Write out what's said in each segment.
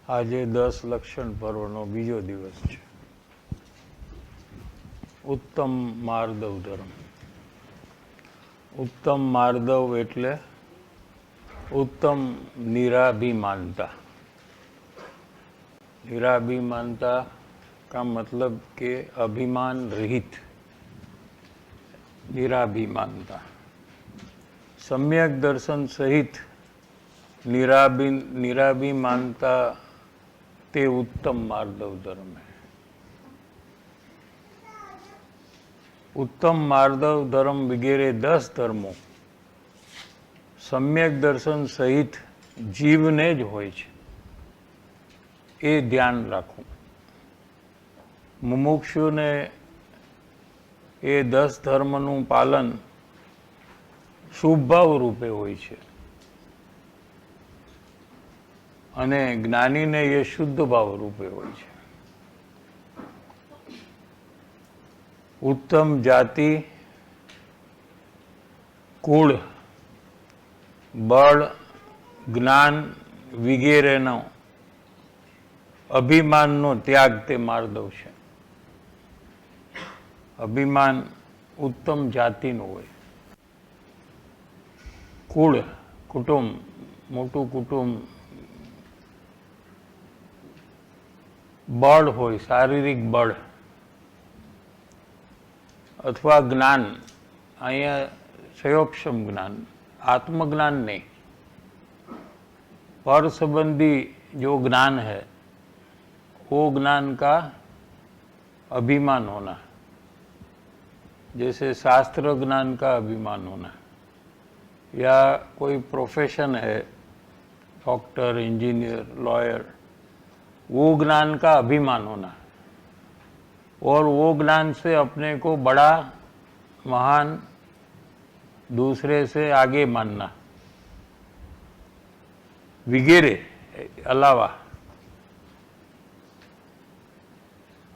આજે 10 લક્ષણ પર્વનો બીજો દિવસ છે. ઉત્તમ માર્દવ ધર્મ. ઉત્તમ માર્દવ એટલે उत्तम निराभिमानता. निराभिमानता का मतलब कि अभिमान रहित निराभिमानता. सम्यक दर्शन सहित निराभिमानता ते उत्तम मार्दव धर्म है. उत्तम मार्दव धर्म वगैरह 10 धर्मों सम्यक दर्शन सहित जीवने ज होय छे. ए ध्यान राखो. मुमुक्षुने ए 10 धर्मनु पालन शुभ भाव रूपे होय छे अने ज्ञानी ने ये शुद्ध भाव रूपे होय छे. उत्तम जाति, कुल, बल, ज्ञान वगैरेनो अभिमाननो त्याग ते मार्दव छे. अभिमान उत्तम जातिनो होय. कुल कुटुंब, मोटू कुटुंब, बल होय, शारीरिक बल अथवा ज्ञान. अहींया क्षयोक्षम ज्ञान, आत्मज्ञान नहीं, पर संबंधी जो ज्ञान है वो ज्ञान का अभिमान होना. जैसे शास्त्र ज्ञान का अभिमान होना, या कोई प्रोफेशन है, डॉक्टर, इंजीनियर, लॉयर, वो ज्ञान का अभिमान होना और वो ज्ञान से अपने को बड़ा, महान, दूसरे से आगे मानना वगैरह अलावा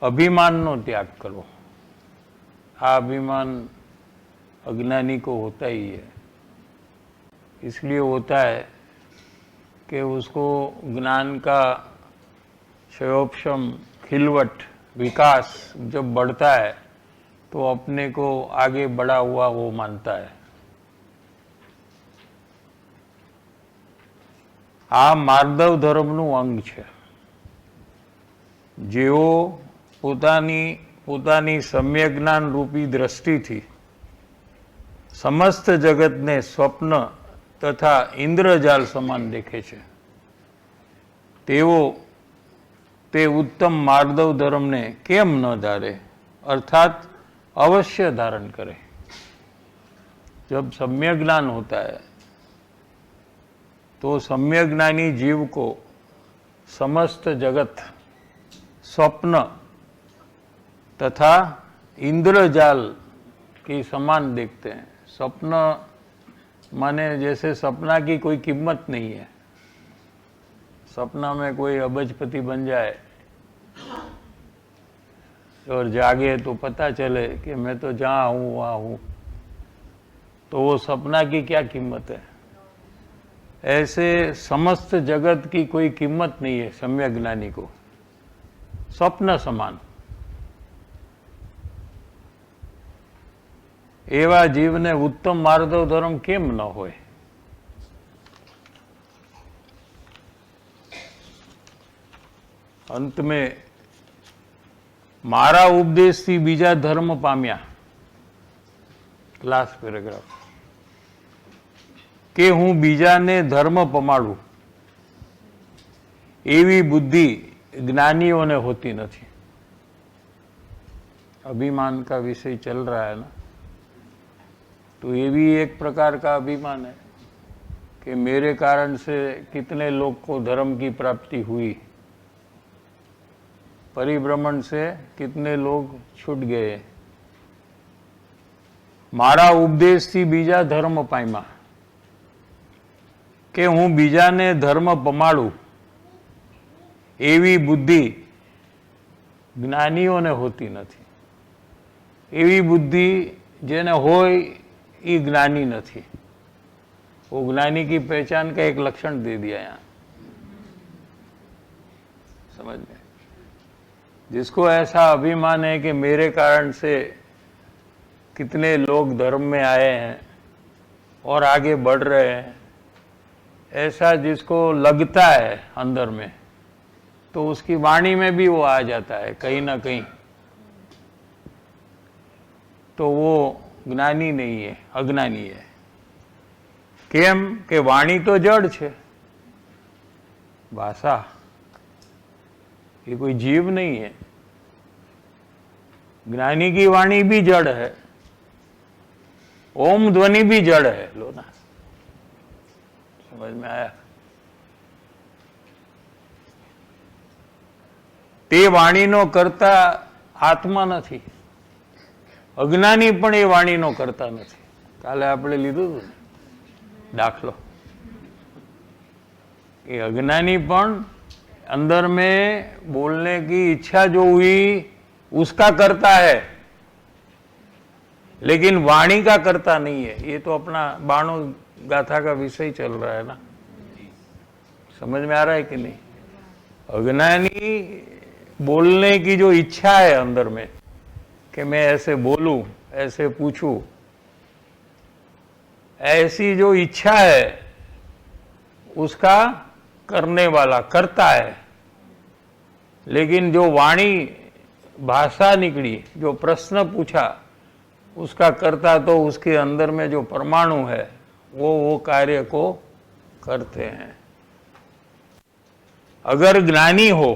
अभिमान नो त्याग करो. आ अभिमान अज्ञानी को होता ही है. इसलिए होता है कि उसको ज्ञान का क्षयोक्षम खिलवट विकास जब बढ़ता है तो अपने को आगे बढ़ा हुआ वो मानता है. आ मार्दव धर्मनु अंग है. जेओ पोतानी सम्यक ज्ञान रूपी दृष्टि थी समस्त जगत ने स्वप्न तथा इंद्रजाल समान देखे छे, तेओ ते उत्तम मार्दव धर्म ने केम न धारे, अर्थात अवश्य धारण करे. जब सम्यक ज्ञान होता है तो सम्यक ज्ञानी जीव को समस्त जगत स्वप्न तथा इंद्रजाल की समान देखते हैं. स्वप्न माने जैसे सपना की कोई कीमत नहीं है. सपना में कोई अबजपति बन जाए और जागे तो पता चले कि मैं तो जहाँ हूँ वहाँ हूँ, तो वो सपना की क्या कीमत है. ऐसे समस्त जगत की कोई कीमत नहीं है सम्यक ज्ञानी को, स्वप्न समान. एवा जीव ने उत्तम मार्दव धर्म केम न होय. अंत में मारा उपदेश थी बीजा धर्म पाम्या. लास्ट पेरेग्राफ के हूँ बीजा ने धर्म पमाड़ू एवी बुद्धि ज्ञानियों ने होती नहीं. अभिमान का विषय चल रहा है ना, तो ये भी एक प्रकार का अभिमान है कि मेरे कारण से कितने लोग को धर्म की प्राप्ति हुई, परिभ्रमण से कितने लोग छूट गए. मारा उपदेश थी बीजा धर्म पाम्या के हूँ बीजा ने धर्म पमाड़ू एवी बुद्धि ज्ञानियों ने होती नहीं. एवी बुद्धि जेने होय ई ज्ञानी नहीं. वो ज्ञानी की पहचान का एक लक्षण दे दिया यहाँ. समझ में? जिसको ऐसा अभिमान है कि मेरे कारण से कितने लोग धर्म में आए हैं और आगे बढ़ रहे हैं, ऐसा जिसको लगता है अंदर में, तो उसकी वाणी में भी वो आ जाता है कहीं ना कहीं, तो वो ज्ञानी नहीं है, अज्ञानी है। केम के वाणी तो जड़ छे, भाषा ये कोई जीव नहीं है। ज्ञानी की वाणी भी जड़ है, ओम ध्वनि भी जड़ है। लो ना, समझ में आया? તે વાણીનો કરતા આત્મા નથી, અજ્ઞાની પણ એ વાણીનો કરતા નથી। કાલે આપણે લીધું હતું ને દાખલો, कि अज्ञानी पण अंदर में बोलने की इच्छा जो हुई उसका करता है, लेकिन वाणी का करता नहीं है। ये तो अपना बाणु गाथा का विषय चल रहा है ना, समझ में आ रहा है कि नहीं? अज्ञानी बोलने की जो इच्छा है अंदर में कि मैं ऐसे बोलूं, ऐसे पूछूं, ऐसी जो इच्छा है उसका करने वाला करता है। लेकिन जो वाणी भाषा निकली, जो प्रश्न पूछा, उसका करता तो उसके अंदर में जो परमाणु है वो कार्य को करते हैं। अगर ज्ञानी हो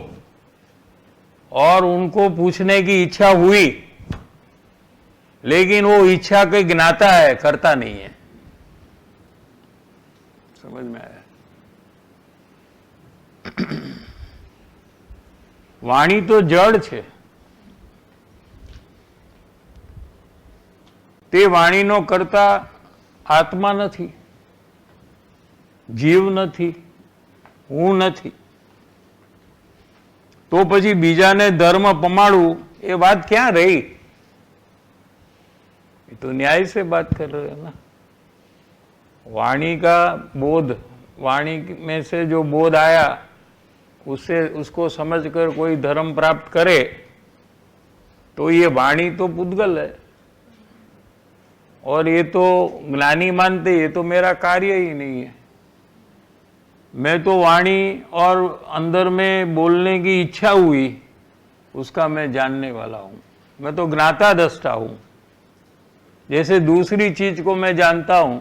और उनको पूछने की इच्छा हुई, लेकिन वो इच्छा के ज्ञाता है, करता नहीं है। समझ में आया? वाणी तो जड़ छे, ते वाणीनो करता आत्मा નથી, जीव નથી, હું નથી। तो પછી બીજાને ધર્મ પમાડવું એ વાત ક્યાં રહી? ये तो न्याय से बात कर रहे हैं ना। वाणी का बोध, वाणी में से जो बोध आया उससे उसको समझकर कोई धर्म प्राप्त करे तो ये वाणी तो पुद्गल है, और ये तो ज्ञानी मानते ये तो मेरा कार्य ही नहीं है। मैं तो वाणी और अंदर में बोलने की इच्छा हुई उसका मैं जानने वाला हूं, मैं तो ज्ञाता दृष्टा हूं। जैसे दूसरी चीज को मैं जानता हूं,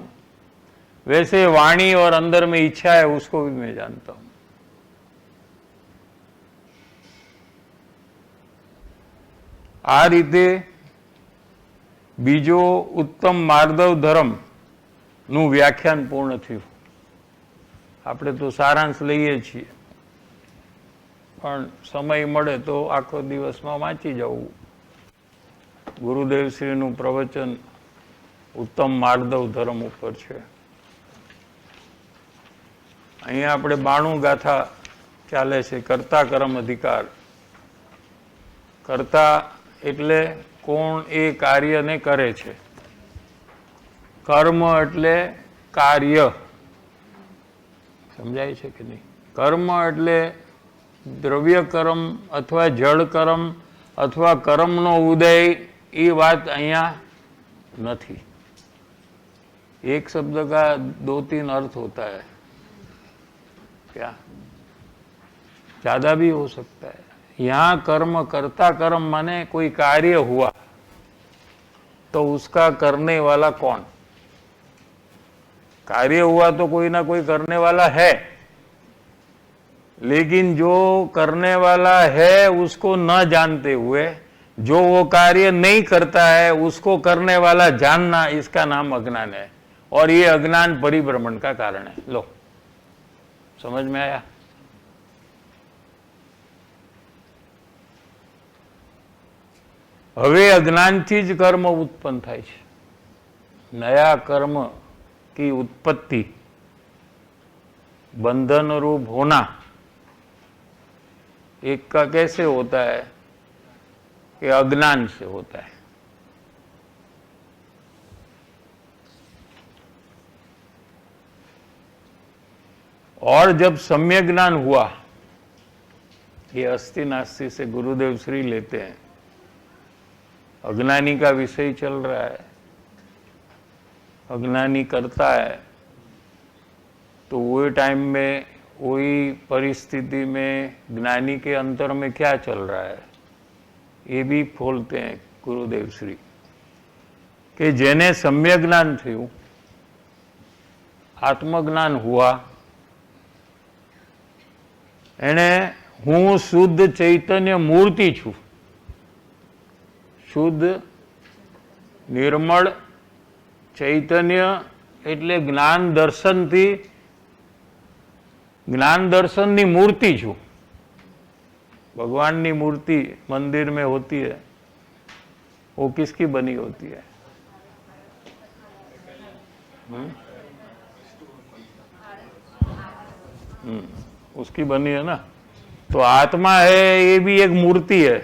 वैसे वाणी और अंदर में इच्छा है उसको भी मैं जानता हूं। आ रीते बीजो उत्तम मार्दव धर्म नु व्याख्यान पूर्ण थयुं। આપણે તો સારાંશ લઈએ છીએ, પણ સમય મળે તો આખો દિવસમાં વાંચી જવું। ગુરુદેવ શ્રીનું પ્રવચન ઉત્તમ માર્દવ ધર્મ ઉપર છે। અહીંયા આપણે 92 ગાથા ચાલે છે। કર્તા કર્મ અધિકાર, કર્તા એટલે કોણ એ કાર્યને કરે છે, કર્મ એટલે કાર્ય। સમજાય છે કે નહીં? કર્મ એટલે દ્રવ્ય કર્મ અથવા જળ કર્મ અથવા કર્મનો ઉદય, એ વાત અહીંયા નથી। एक शब्द का 2-3 अर्थ होता है, क्या ज्यादा भी हो सकता है। यहाँ कर्म, कर्ता कर्म माने कोई कार्य हुआ तो उसका करने वाला कौन? कार्य हुआ तो कोई ना कोई करने वाला है, लेकिन जो करने वाला है उसको न जानते हुए जो वो कार्य नहीं करता है उसको करने वाला जानना, इसका नाम अज्ञान है। और ये अज्ञान परिभ्रमण का कारण है। लो, समझ में आया? હવે અજ્ઞાનથી જ કર્મ ઉત્પન્ન થાય છે। નયા કર્મ की उत्पत्ति, बंधन रूप होना, एक का कैसे होता है कि अज्ञान से होता है। और जब सम्यक ज्ञान हुआ ये अस्ति नास्ति से गुरुदेव श्री लेते हैं। अज्ञानी का विषय चल रहा है, अज्ञानी करता है, तो वही टाइम में वही परिस्थिति में ज्ञानी के अंतर में क्या चल रहा है ये भी खोलते हैं गुरुदेव श्री कि जेने सम्यक ज्ञान थયું, आत्मज्ञान हुआ, एने हूँ शुद्ध चैतन्य मूर्ति छू, शुद्ध निर्मल चैतन्य एटले ज्ञान दर्शन थी, ज्ञान दर्शन की मूर्ति छू। भगवान की मूर्ति मंदिर में होती है, वो किसकी बनी होती है? उसकी बनी है ना। तो आत्मा है, ये भी एक मूर्ति है,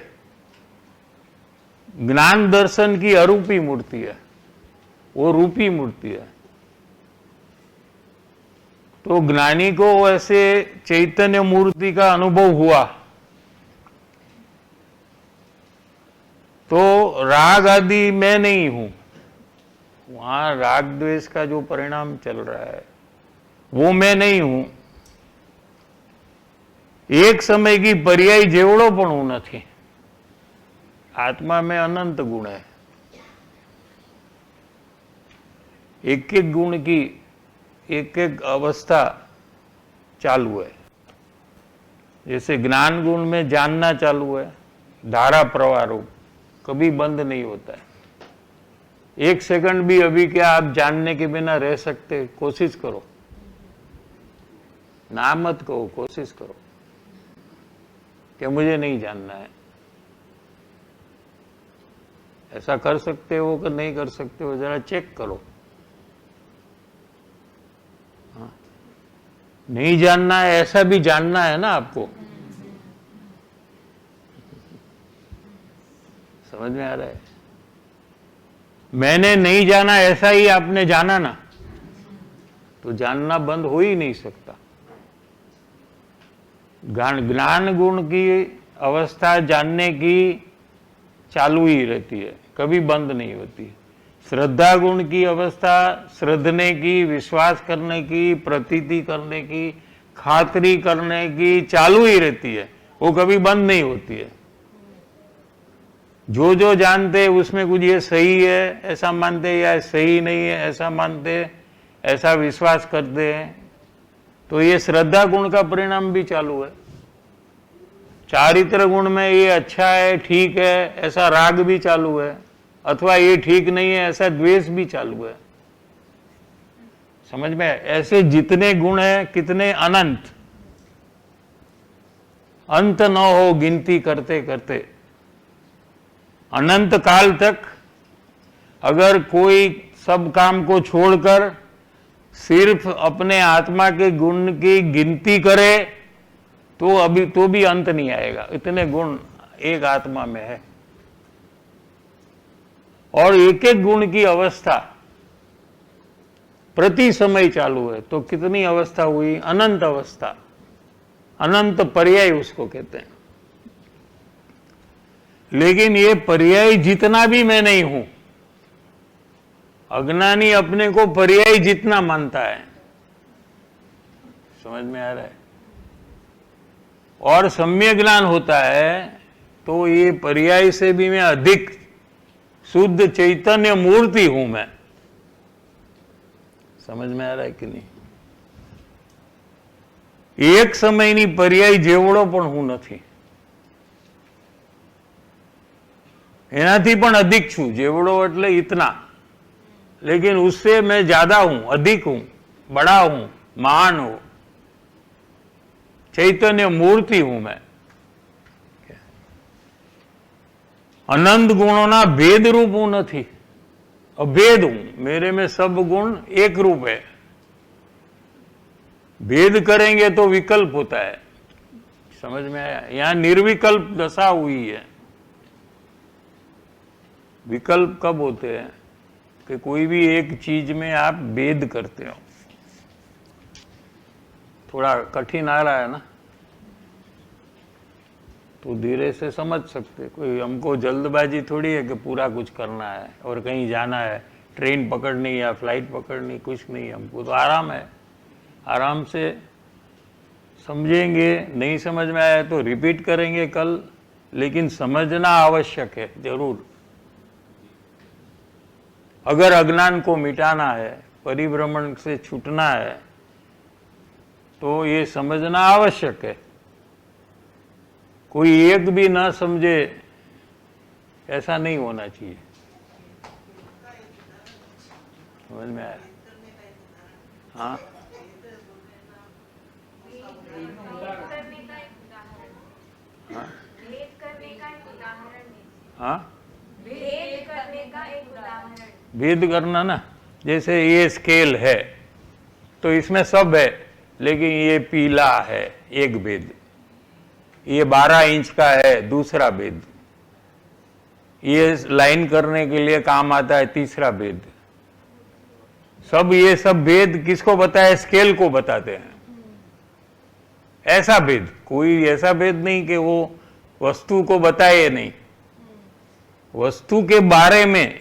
ज्ञान दर्शन की अरूपी मूर्ति है, वो रूपी मूर्ति है। तो ज्ञानी को ऐसे चैतन्य मूर्ति का अनुभव हुआ तो राग आदि मैं नहीं हूं, वहां राग द्वेष का जो परिणाम चल रहा है वो मैं नहीं हूं। एक समय की पर्याय जेवड़ो पण हूं नहीं। आत्मा में अनंत गुण है, एक एक गुण की एक एक अवस्था चालू है। जैसे ज्ञान गुण में जानना चालू है, धारा प्रवाह रूप, कभी बंद नहीं होता है। एक सेकंड भी अभी क्या आप जानने के बिना रह सकते? कोशिश करो, ना मत कहो, कोशिश करो कि मुझे नहीं जानना है। ऐसा कर सकते हो कि नहीं कर सकते हो, जरा चेक करो। हाँ, नहीं जानना है ऐसा भी जानना है ना आपको। समझ में आ रहा है? मैंने नहीं जाना ऐसा ही आपने जाना ना, तो जानना बंद हो ही नहीं सकता। ज्ञान गुण की अवस्था जानने की चालू ही रहती है, कभी बंद नहीं होती। श्रद्धा गुण की अवस्था श्रद्धने की, विश्वास करने की, प्रतीति करने की, खातरी करने की चालू ही रहती है, वो कभी बंद नहीं होती है। जो जो जानते उसमें कुछ ये सही है ऐसा मानते, या सही नहीं है ऐसा मानते, ऐसा विश्वास करते हैं, तो ये श्रद्धा गुण का परिणाम भी चालू है। चारित्र गुण में ये अच्छा है, ठीक है, ऐसा राग भी चालू है, अथवा ये ठीक नहीं है ऐसा द्वेष भी चालू है। समझ में? ऐसे जितने गुण हैं, कितने अनंत, अंत न हो गिनती करते करते। अनंत काल तक अगर कोई सब काम को छोड़कर सिर्फ अपने आत्मा के गुण की गिनती करे तो भी अंत नहीं आएगा। इतने गुण एक आत्मा में है, और एक एक गुण की अवस्था प्रति समय चालू है। तो कितनी अवस्था हुई? अनंत अवस्था, अनंत पर्याय उसको कहते हैं। लेकिन ये पर्याय जितना भी मैं नहीं हूं, अज्ञानी अपने को पर्याय जितना मानता है। समझ में आ रहा है? और सम्यक ज्ञान होता है तो ये पर्याय से भी मैं अधिक शुद्ध चैतन्य मूर्ति हूं मैं। समझ में आ रहा है कि नहीं? एक समयनी पर्याय जेवड़ो पण हूं नहीं, एनाथी पण अधिक छू। जेवड़ो एटले इतना, लेकिन उससे मैं ज्यादा हूं, अधिक हूं, बड़ा हूं, महान हूं, चैतन्य मूर्ति हूं मैं। अनंत गुणों ना भेद रूप हूं नहीं, अभेद हूं। मेरे में सब गुण एक रूप है। भेद करेंगे तो विकल्प होता है। समझ में आया? यहां निर्विकल्प दशा हुई है। विकल्प कब होते हैं? कि कोई भी एक चीज में आप भेद करते हो। थोड़ा कठिन आ रहा है ना? तो धीरे से समझ सकते। कोई हमको जल्दबाजी थोड़ी है कि पूरा कुछ करना है और कहीं जाना है, ट्रेन पकड़नी या फ्लाइट पकड़नी, कुछ नहीं। हमको तो आराम है, आराम से समझेंगे। नहीं समझ में आया तो रिपीट करेंगे कल, लेकिन समझना आवश्यक है जरूर। अगर अज्ञान को मिटाना है, परिभ्रमण से छूटना है, तो ये समझना आवश्यक है। कोई एक भी ना समझे ऐसा नहीं होना चाहिए। समझ में आया? हाँ, हाँ, भेद करने का एक उदाहरण। भेद करना ना, जैसे ये स्केल है तो इसमें सब है, लेकिन ये पीला है, एक भेद। ये 12 इंच का है, दूसरा भेद। ये लाइन करने के लिए काम आता है, तीसरा भेद। सब ये सब भेद किसको बताए? स्केल को बताते हैं। ऐसा भेद, कोई ऐसा भेद नहीं कि वो वस्तु को बताए नहीं। वस्तु के बारे में,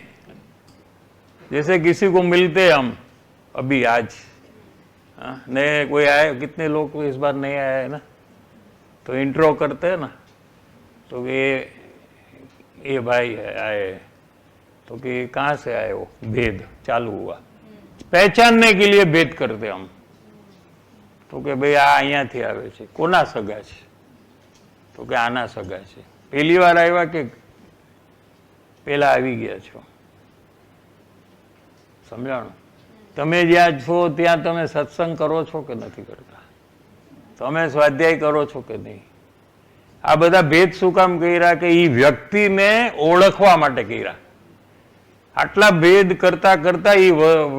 जैसे किसी को मिलते हम अभी आज, नए कोई आए, कितने लोग इस बार नए आए हैं ना, तो इंट्रो करते हैं ना, तो ये भाई है आए, तो कि कहाँ से आए हो, भेद चालू हुआ। पहचानने के लिए भेद करते हम, तो कि भाई आ અહીંયાથી આવે છે, કોના સગા છે, તો કે આના સગા છે। પહેલી વાર આવ્યા કે પેલા આવી ગયા છો? સમજાણું? તમે જ્યાં છો ત્યાં તમે સત્સંગ કરો છો કે નથી કરતા? તમે સ્વાધ્યાય કરો છો કે નહીં? આ બધા ભેદ શું કામ કર્યા? કે એ વ્યક્તિને ઓળખવા માટે કર્યા। आटला भेद करता करता ये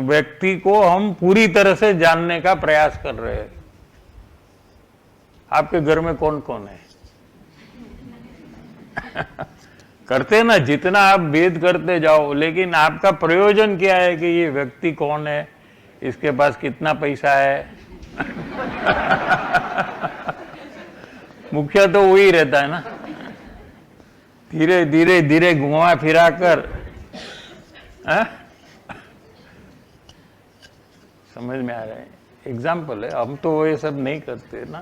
व्यक्ति को हम पूरी तरह से जानने का प्रयास कर रहे हैं। आपके घर में कौन कौन है? करते ना, जितना आप भेद करते जाओ, लेकिन आपका प्रयोजन क्या है कि ये व्यक्ति कौन है, इसके पास कितना पैसा है। मुख्य तो वही रहता है ना। धीरे धीरे धीरे घुमा फिरा कर, समझ में आ रहा है? एग्जाम्पल है, हम तो ये सब नहीं करते ना।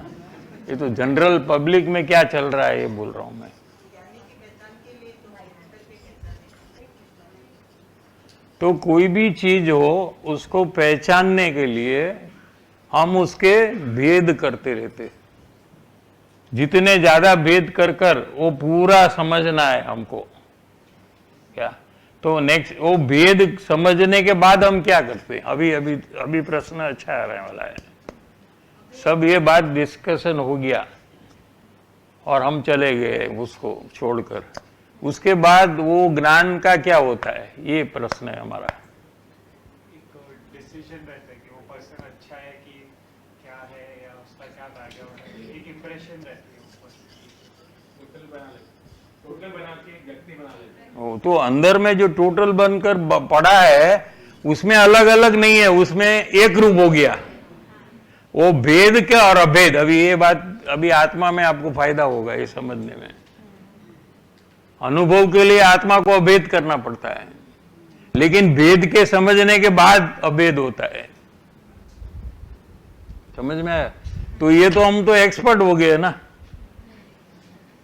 ये तो जनरल पब्लिक में क्या चल रहा है ये बोल रहा हूं मैं। तो कोई भी चीज हो, उसको पहचानने के लिए हम उसके भेद करते रहते। जितने ज्यादा भेद कर कर वो पूरा समझना है हमको, क्या? तो नेक्स्ट वो भेद समझने के बाद हम क्या करते हैं? अभी अभी अभी प्रश्न अच्छा आ रहने वाला है। सब ये बात डिस्कशन हो गया और हम चले गए उसको छोड़कर। उसके बाद वो ज्ञान का क्या होता है, ये प्रश्न है हमारा। एक डिसीजन रहता है कि वो पर्सन अच्छा है कि क्या है, या उसका क्या बैकग्राउंड है, एक इंप्रेशन रहती है उस पर्सन की। टोटल बना के व्यक्ति बना लेते हैं। तो अंदर में जो टोटल बनकर पड़ा है उसमें अलग अलग नहीं है, उसमें एक रूप हो गया। वो भेद क्या और अभेद, अभी ये बात अभी आत्मा में आपको फायदा होगा ये समझने में। अनुभव के लिए आत्मा को अभेद करना पड़ता है, लेकिन भेद के समझने के बाद अभेद होता है। समझ में आया? तो ये तो हम तो एक्सपर्ट हो गए ना।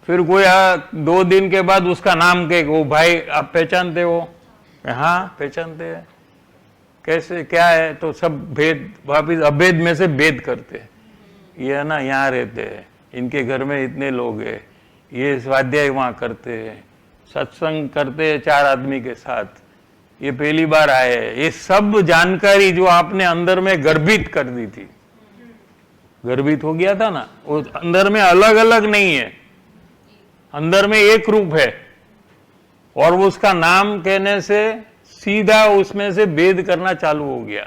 फिर कोई 2 दिन के बाद उसका नाम कहे, वो भाई आप पहचानते हो? हाँ पहचानते हैं। कैसे, क्या है? तो सब भेद वापिस अभेद में से भेद करते हैं। ये है ना, यहाँ रहते हैं, इनके घर में इतने लोग हैं, ये स्वाध्याय वहाँ करते हैं, सत्संग करते हैं 4 आदमी के साथ, ये पहली बार आए हैं। ये सब जानकारी जो आपने अंदर में गर्भित कर दी थी, गर्भित हो गया था ना, वो अंदर में अलग अलग नहीं है, अंदर में एक रूप है। और उसका नाम कहने से सीधा उसमें से भेद करना चालू हो गया।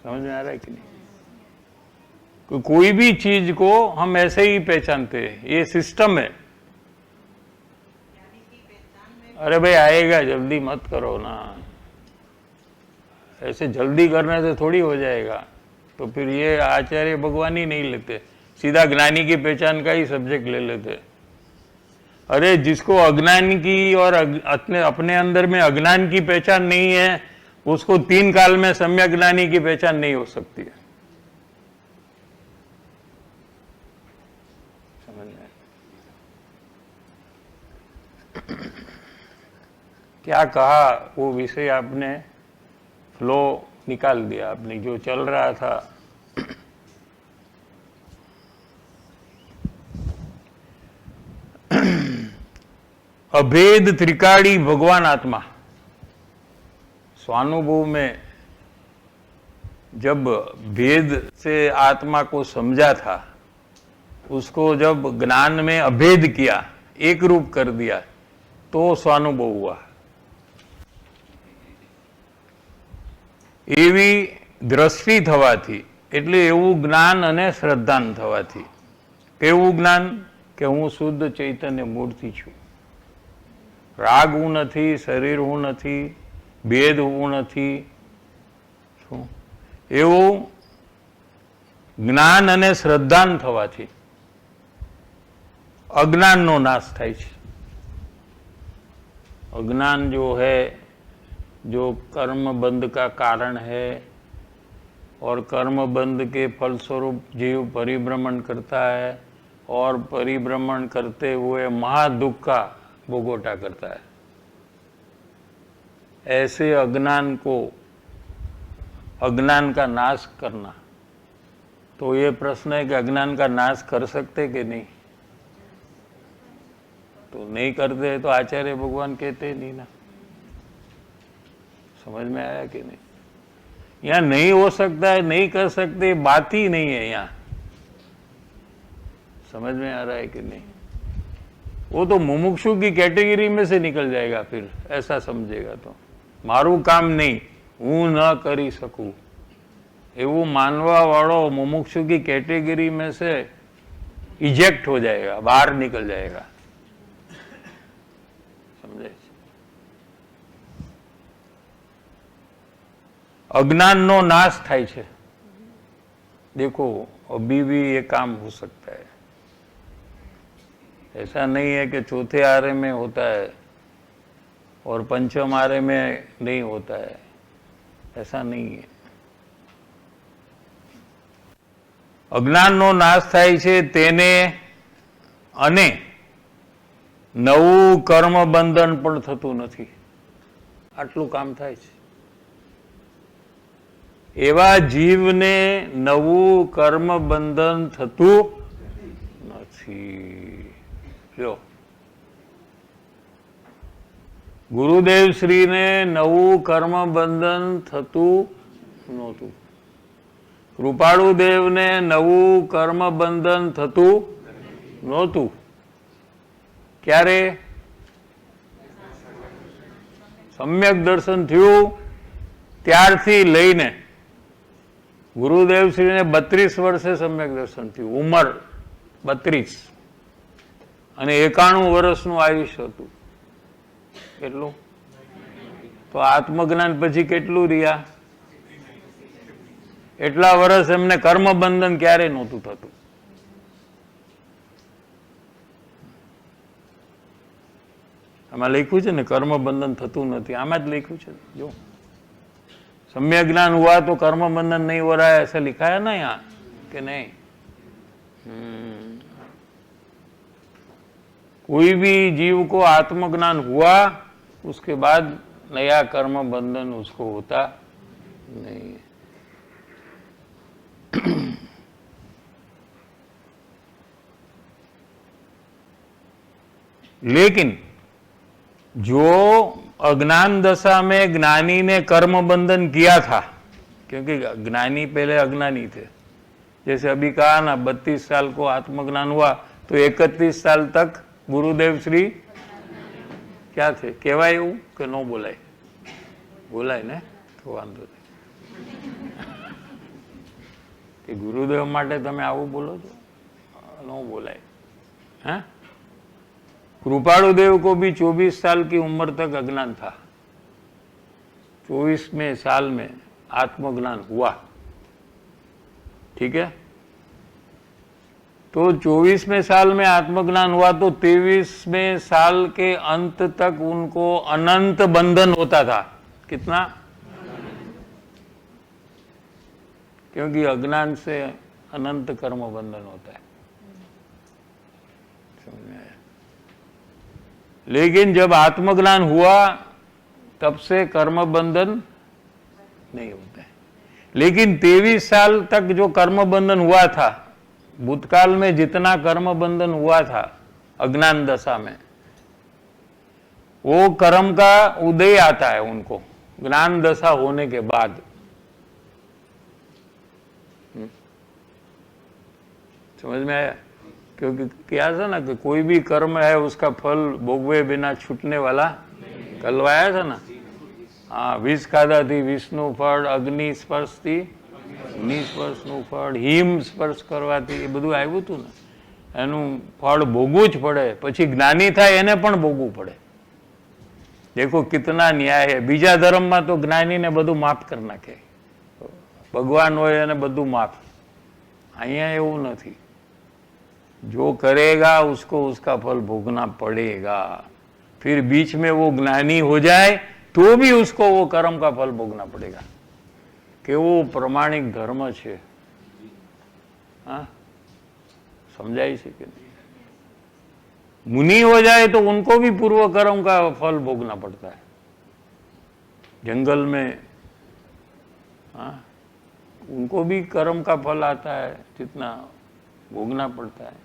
समझ में आ रहा है कि नहीं? कोई भी चीज को हम ऐसे ही पहचानते हैं, ये सिस्टम है। अरे भाई आएगा, जल्दी मत करो ना, ऐसे जल्दी करने से थोड़ी हो जाएगा। तो फिर ये आचार्य भगवान ही नहीं लेते, सीधा ज्ञानी की पहचान का ही सब्जेक्ट ले लेते। अरे जिसको अज्ञान की और अपने अंदर में अज्ञान की पहचान नहीं है, उसको 3 काल में सम्यक ज्ञानी की पहचान नहीं हो सकती है। समझ में? क्या कहा वो विषय आपने फ्लो निकाल दिया, आपने जो चल रहा था। अभेद त्रिकाड़ी भगवान आत्मा, स्वानुभव में जब भेद से आत्मा को समझा था, उसको जब ज्ञान में अभेद किया, एक रूप कर दिया, तो स्वानुभव हुआ। એવી દ્રષ્ટિ થવાથી, એટલે એવું જ્ઞાન અને શ્રદ્ધાન થવાથી, કેવું જ્ઞાન કે હું શુદ્ધ ચૈતન્ય મૂર્તિ છું, રાગ હું નથી, શરીર હું નથી, ભેદ હું નથી, એવું જ્ઞાન અને શ્રદ્ધાન થવાથી અજ્ઞાનનો નાશ થાય છે। अज्ञान जो है, जो कर्म बंध का कारण है, और कर्म बंध के फलस्वरूप जीव परिभ्रमण करता है, और परिभ्रमण करते हुए महादुख का भोगोटा करता है। ऐसे अज्ञान को, अज्ञान का नाश करना, तो ये प्रश्न है कि अज्ञान का नाश कर सकते कि नहीं? तो नहीं करते तो आचार्य भगवान कहते नहीं ना। समझ में आया कि नहीं? यहाँ नहीं हो सकता है, नहीं कर सकते, बात ही नहीं है यहाँ। समझ में आ रहा है कि नहीं? वो तो मुमुक्षु की कैटेगरी में से निकल जाएगा फिर, ऐसा समझेगा तो। मारू काम नहीं, हूँ न करी सकूँ, एवं मानवा वालों मुमुक्षु की कैटेगरी में से इजेक्ट हो जाएगा, बाहर निकल जाएगा। समझे? अज्ञान नो नाश थाय छे। देखो अभी भी ये काम हो सकता है, ऐसा नहीं है कि चौथे आरे में होता है और पंचम आरे में नहीं होता है, ऐसा नहीं है। अज्ञान नो नाश थाय छे तेने अने नवुं कर्म बंधन पण थतुं नथी, आटलुं काम थाय छे। एवा जीवने नवुं कर्म बंधन थतुं नथी। जो गुरुदेव श्री ने नवुं कर्म बंधन थतुं नहोतुं, कृपाळु देव ने नवुं कर्म बंधन थतुं नहोतुं। क्यारे? सम्यक दर्शन थयुं त्यारथी लईने गुरुदेव श्री ने 32 वर्षे सम्यक दर्शन थयुं, उमर 32 અને 91 વર્ષનું આયુષ્ય હતું। કેટલું? તો આત્મજ્ઞાન પછી કેટલું રહ્યા? એટલા વર્ષ એમને કર્મબંધન ક્યારે નહોતું થતું। આમાં લખ્યું છે ને કર્મબંધન થતું નથી, આમાં જ લખ્યું છે। જો सम्यक ज्ञान हुआ तो कर्म बंधन नहीं हो रहा है, ऐसा लिखा है ना यहाँ कि नहीं? कोई भी जीव को आत्मज्ञान हुआ उसके बाद नया कर्म बंधन उसको होता नहीं है। लेकिन जो अज्ञान दशा में ज्ञानी ने कर्म बंधन किया था, क्योंकि ज्ञानी पहले अज्ञानी थे, जैसे अभी कहा ना 32 साल को आत्मज्ञान हुआ तो 31 साल तक गुरुदेव श्री क्या थे? कहवाय एवं के न बोलाय? बोलाय ने तो वांधो नहीं कि गुरुदेव माटे तमे आवुं बोलो छो, न बोलाय। हाँ, कृपाळु देव को भी 24 साल की उम्र तक अज्ञान था, 24वें साल में आत्मज्ञान हुआ। ठीक है? तो 24वें साल में आत्मज्ञान हुआ तो 23वें साल के अंत तक उनको अनंत बंधन होता था। कितना? क्योंकि अज्ञान से अनंत कर्म बंधन होता है। समझ में आया? लेकिन जब आत्मज्ञान हुआ तब से कर्म बंधन नहीं होता है। लेकिन 23 साल तक जो कर्म बंधन हुआ था, भूतकाल में जितना कर्म बंधन हुआ था अज्ञान दशा में, वो कर्म का उदय आता है उनको ज्ञान दशा होने के बाद। समझ में आया? क्योंकि क्या था ना कि कोई भी कर्म है उसका फल भोगवे बिना छूटने वाला। कलवाया था ना, हाँ, विष खाधा थी विष्णु फળ, अग्नि स्पर्श थी અગ્નિ સ્પર્શનું ફળ, હિમ સ્પર્શ કરવાથી, એ બધું આવ્યું હતું ને, એનું ફળ ભોગવું જ પડે, પછી જ્ઞાની થાય એને પણ ભોગવું પડે। देखो कितना न्याय है। बीजा धर्म में तो ज्ञानी ने બધું माफ कर नाखे, भगवान होय અને બધું माफ। અહીંયા એવું નથી, जो करेगा उसको उसका फल भोगना पड़ेगा। फिर बीच में वो ज्ञानी हो जाए तो भी उसको वो कर्म का फल भोगना पड़ेगा। केवो प्रमाणिक धर्म छे। हाँ, समझाई से कि नहीं? मुनि हो जाए तो उनको भी पूर्व कर्म का फल भोगना पड़ता है। जंगल में, हाँ, उनको भी कर्म का फल आता है, जितना भोगना पड़ता है।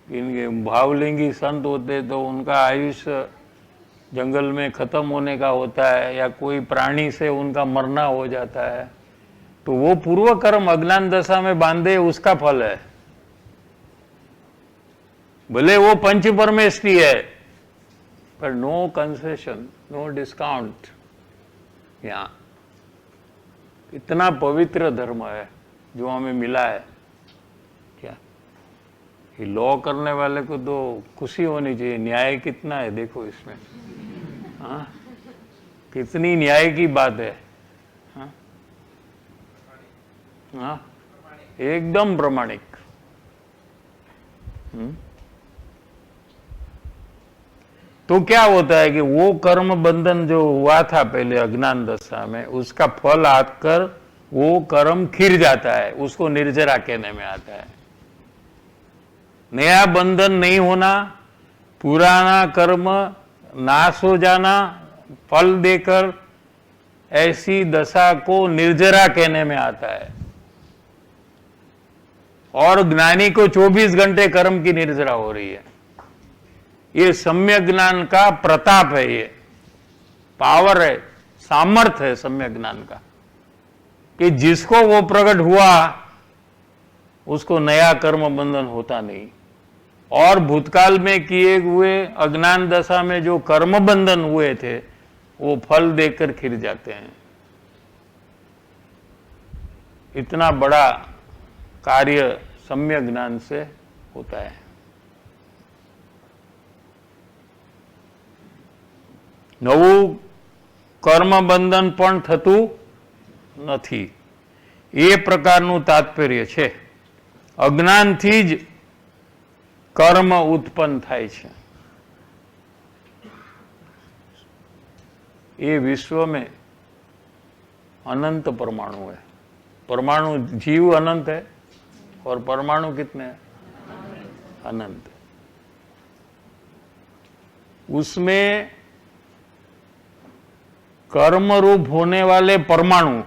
इनके भावलिंगी संत होते तो उनका आयुष्य जंगल में खत्म होने का होता है, या कोई प्राणी से उनका मरना हो जाता है, तो वो पूर्व कर्म अज्ञान दशा में बांधे उसका फल है। भले वो पंच परमेष्ठी है, पर नो कंसेशन, नो डिस्काउंट। यहाँ इतना पवित्र धर्म है जो हमें मिला है। क्या ये लॉ करने वाले को तो खुशी होनी चाहिए। न्याय कितना है देखो इसमें। हाँ, कितनी न्याय की बात है। हाँ, हाँ, एकदम प्रमाणिक। तो क्या होता है कि वो कर्म बंधन जो हुआ था पहले अज्ञान दशा में, उसका फल आकर वो कर्म खिर जाता है, उसको निर्जरा कहने में आता है। नया बंधन नहीं होना, पुराना कर्म नाश हो जाना, फल देकर, ऐसी दशा को निर्जरा कहने में आता है। और ज्ञानी को 24 घंटे कर्म की निर्जरा हो रही है। ये सम्यक ज्ञान का प्रताप है, ये पावर है, सामर्थ्य है सम्यक ज्ञान का, कि जिसको वो प्रकट हुआ उसको नया कर्म बंधन होता नहीं। और भूतकाल में किए हुए अज्ञान दशा में जो कर्म बंधन हुए थे वो फल देकर खिर जाते हैं। इतना बड़ा कार्य सम्यक ज्ञान से होता है। नવું કર્મ બંધન પણ થતું નથી, એ પ્રકારનું તાત્પર્ય છે। અજ્ઞાનથી જ કર્મ ઉત્પન્ન થાય છે। ये विश्व में अनंत परमाणु है। परमाणु, जीव अनंत है और परमाणु कितने हैं? अनंत। उसमें कर्म रूप होने वाले परमाणु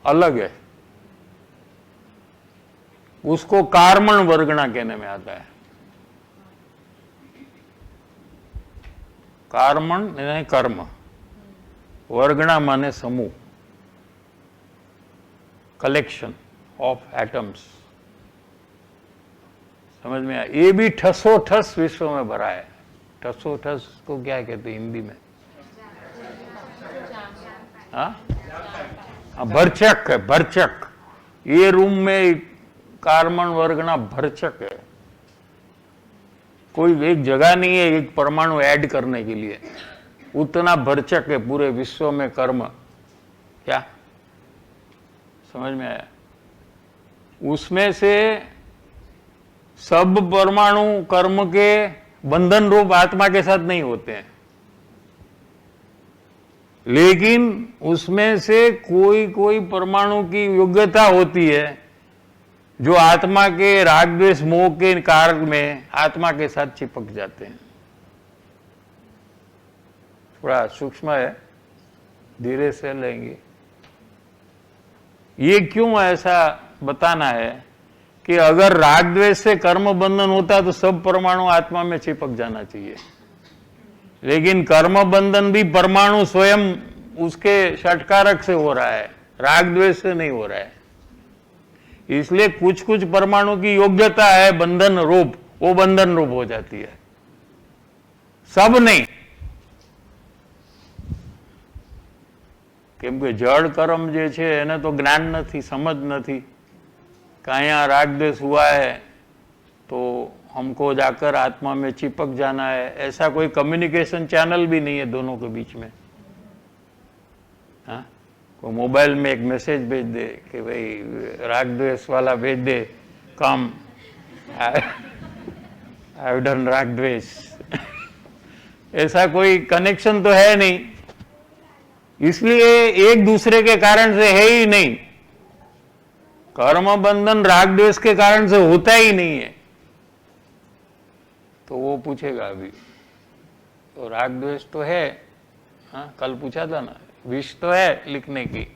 अलग है, उसको कार्मण वर्गणा कहने में आता है। कार्मण यानी कर्म, वर्गणा माने समूह, कलेक्शन ऑफ एटम्स। समझ में आया? ये भी ठसोठस विश्व में भरा है। ठसोठस को क्या कहते हैं हिंदी में? हाँ, भरचक है, भरचक। ये रूम में कार्बन वर्गना भरचक है, कोई एक जगह नहीं है एक परमाणु ऐड करने के लिए, उतना भरचक है पूरे विश्व में कर्म। क्या समझ में आया? उसमें से सब परमाणु कर्म के बंधन रूप आत्मा के साथ नहीं होते हैं, लेकिन उसमें से कोई कोई परमाणु की योग्यता होती है जो आत्मा के राग द्वेष मोह के कारण में आत्मा के साथ चिपक जाते हैं। थोड़ा सूक्ष्म है, धीरे से लेंगे। ये क्यों ऐसा बताना है कि अगर राग द्वेष से कर्म बंधन होता तो सब परमाणु आत्मा में चिपक जाना चाहिए, लेकिन कर्म बंधन भी परमाणु स्वयं उसके षटकारक से हो रहा है, राग द्वेष से नहीं हो रहा है। इसलिए कुछ कुछ परमाणु की योग्यता है बंधन रूप, वो बंधन रूप हो जाती है, सब नहीं। કેમ કે જળ કર્મ જે છે એને તો જ્ઞાન નથી, સમજ નથી कि यहाँ राग द्वेष हुआ है तो हमको जाकर आत्मा में चिपक जाना है, ऐसा कोई कम्युनिकेशन चैनल भी नहीं है दोनों के बीच में। हाँ, कोई मोबाइल में एक मैसेज भेज दे कि भाई राग द्वेष वाला भेज दे, कम आई हैव डन राग द्वेष ऐसा कोई कनेक्शन तो है नहीं, इसलिए एक दूसरे के कारण से है ही नहीं। कर्म बंधन राग द्वेष के कारण से होता ही नहीं है। तो वो पूछेगा अभी तो राग द्वेष तो है, हाँ कल पूछा था ना, विष तो है लिखने की,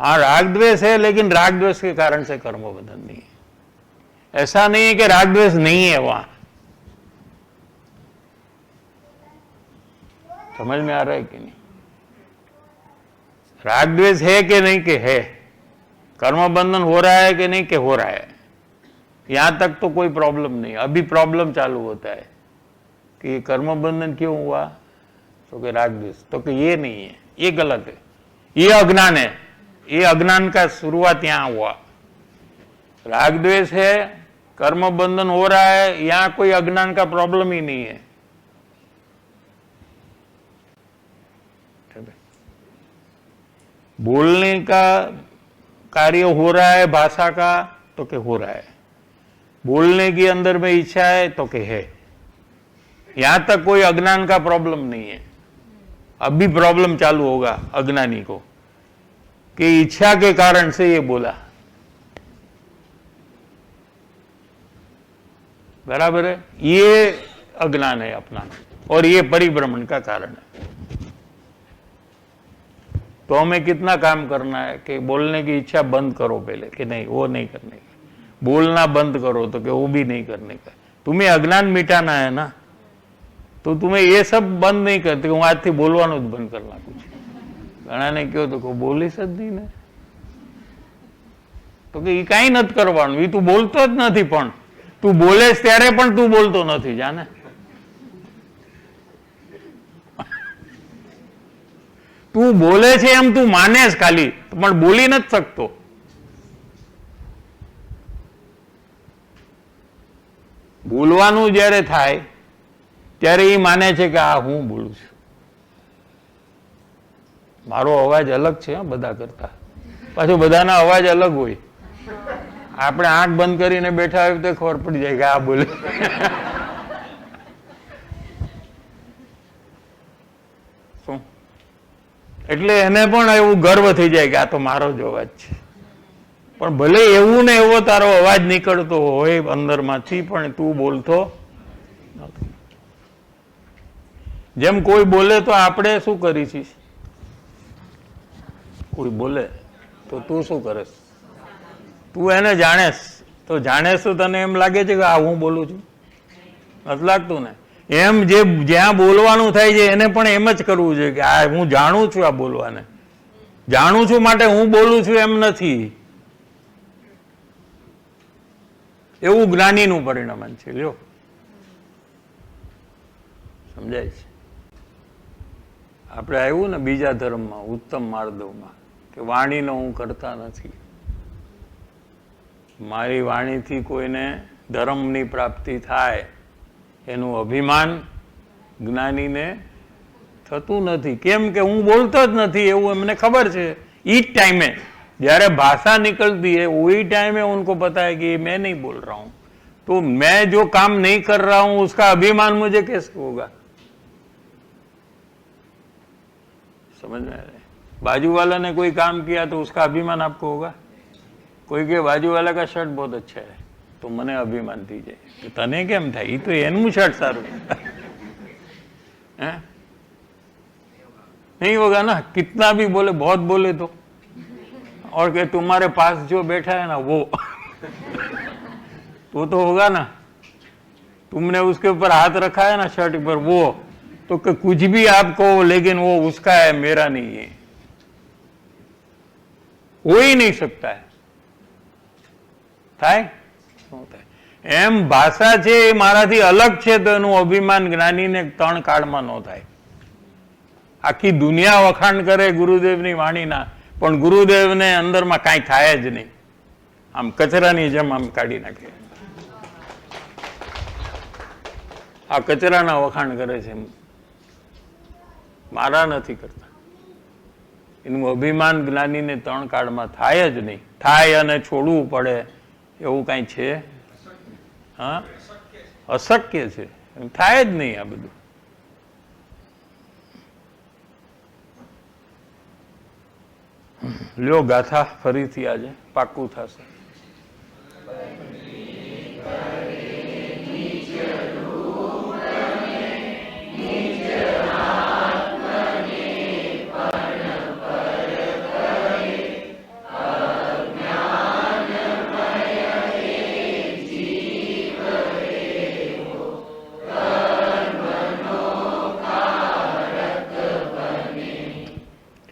हाँ राग द्वेष है, लेकिन राग द्वेष के कारण से कर्म बंधन नहीं है। ऐसा नहीं है कि राग द्वेष नहीं है वहां। समझ में आ रहा है कि नहीं? राग द्वेष है कि नहीं कि है, कर्म बंधन हो रहा है कि नहीं कि हो रहा है, यहां तक तो कोई प्रॉब्लम नहीं। अभी प्रॉब्लम चालू होता है कि कर्म बंधन क्यों हुआ, तो कि राग द्वेष, तो कि ये नहीं है, ये गलत है, ये अज्ञान है, ये अज्ञान का शुरुआत यहां हुआ। राग द्वेष है, कर्म बंधन हो रहा है, यहां कोई अज्ञान का प्रॉब्लम ही नहीं है। बोलने का कार्य हो रहा है भाषा का, तो कि हो रहा है, बोलने की अंदर में इच्छा है तो कि है, यहां तक कोई अज्ञान का प्रॉब्लम नहीं है। अभी प्रॉब्लम चालू होगा अज्ञानी को कि इच्छा के कारण से ये बोला, बराबर है, ये अज्ञान है अपना, और ये परिभ्रमण का कारण है। तो हमें कितना काम करना है कि बोलने की इच्छा बंद करो पहले, कि नहीं वो नहीं करने का, बोलना बंद करो तो कि वो भी नहीं करने का। तुम्हें अज्ञान मिटाना है ना, तो तुम्हें ये सब बंद नहीं करते, હું આજથી બોલવાનું જ બંધ કરી નાખું છું। ઘણાને કહો તો બોલીશ જ નહીં ને, તો કે એ કાંઈ નથી કરવાનું, એ તું બોલતો જ નથી, પણ તું બોલેશ ત્યારે પણ તું બોલતો નથી, જાને તું બોલે છે એમ તું માનેશ ખાલી, પણ બોલી નથી શકતો। બોલવાનું જ્યારે થાય ત્યારે એ માને છે કે આ હું બોલું છું, મારો અવાજ અલગ છે બધા કરતા, પાછો બધાના અવાજ અલગ હોય। આપણે આંખ બંધ કરીને બેઠા હોય તો ખબર પડી જાય કે આ બોલે। શું એટલે એને પણ એવું ગર્વ થઈ જાય કે આ તો મારો જ અવાજ છે, પણ ભલે એવું ને એવો તારો અવાજ નીકળતો હોય અંદરમાંથી, પણ તું બોલતો નથી। જેમ કોઈ બોલે તો આપણે શું કરી છીએ, કોઈ બોલે તો તું શું કરેશ, તું એને જાણેશ, તો જાણેશ તો તને એમ લાગે છે કે આ હું બોલું છું, નથી લાગતું ને? એમ જે જ્યાં બોલવાનું થાય છે એને પણ એમ જ કરવું જોઈએ કે આ હું જાણું છું, આ બોલવાને જાણું છું માટે હું બોલું છું એમ નથી। એવું જ્ઞાનીનું પરિણામ છે, લ્યો સમજાય છે? આપણે આવ્યું ને બીજા ધર્મમાં ઉત્તમ માર્દવમાં કે વાણીનો હું કરતા નથી, મારી વાણીથી કોઈને ધર્મની પ્રાપ્તિ થાય એનું અભિમાન જ્ઞાનીને થતું નથી। કેમ કે હું બોલતો જ નથી એવું એમને ખબર છે। ઈ टाइम में જ્યારે भाषा निकलती है वही टाइम में उनको पता है कि मैं नहीं बोल रहा हूं, तो मैं जो काम नहीं कर रहा हूं उसका अभिमान मुझे कैसे होगा? समझ में आ रहा है? बाजू वाला ने कोई काम किया तो उसका अभिमान आपको होगा? कोई के बाजू वाला का शर्ट बहुत अच्छा है तो મને અભિમાન થઈ જાય કે તને કેમ થાય? એ તો એનું શર્ટ સારું है? नहीं होगा ना। कितना भी बोले, बहुत बोले और कि तुम्हारे पास जो बैठा है ना वो तो होगा ना। तुमने उसके ऊपर हाथ रखा है ना शर्ट पर, वो तो कि कुछ भी आप कहो लेकिन वो उसका है, मेरा नहीं है। हो ही नहीं सकता है। થાય એમ ભાષા છે એ મારાથી અલગ છે તો એનું અભિમાન જ્ઞાનીને 3 કાળમાં ન થાય। આખી દુનિયા વખાણ કરે ગુરુદેવની વાણીના, પણ ગુરુદેવને અંદરમાં કાંઈ થાય જ નહીં। આમ કચરાની જેમ આમ કાઢી નાખે। આ કચરાના વખાણ કરે છે, મારા નથી કરતા। એનું અભિમાન જ્ઞાનીને 3 કાળમાં થાય જ નહીં। થાય અને છોડવું પડે એવું કાંઈ છે? હા, અશક્ય છે, થાય જ નહીં આ બધું। લ્યો ગાથા ફરીથી આજે પાક્કું થશે।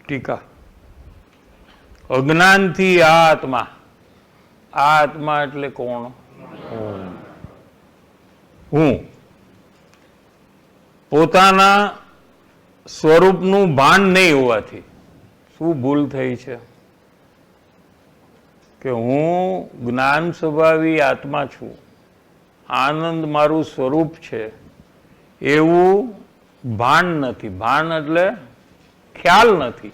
ટીકા અજ્ઞાનથી આ આત્મા, આ આત્મા એટલે કોણ? હું પોતાના સ્વરૂપનું ભાન નહીં હોવાથી શું ભૂલ થઈ છે કે હું જ્ઞાન સ્વભાવી આત્મા છું, આનંદ મારું સ્વરૂપ છે એવું ભાન નથી। ભાન એટલે ख्याल नहीं।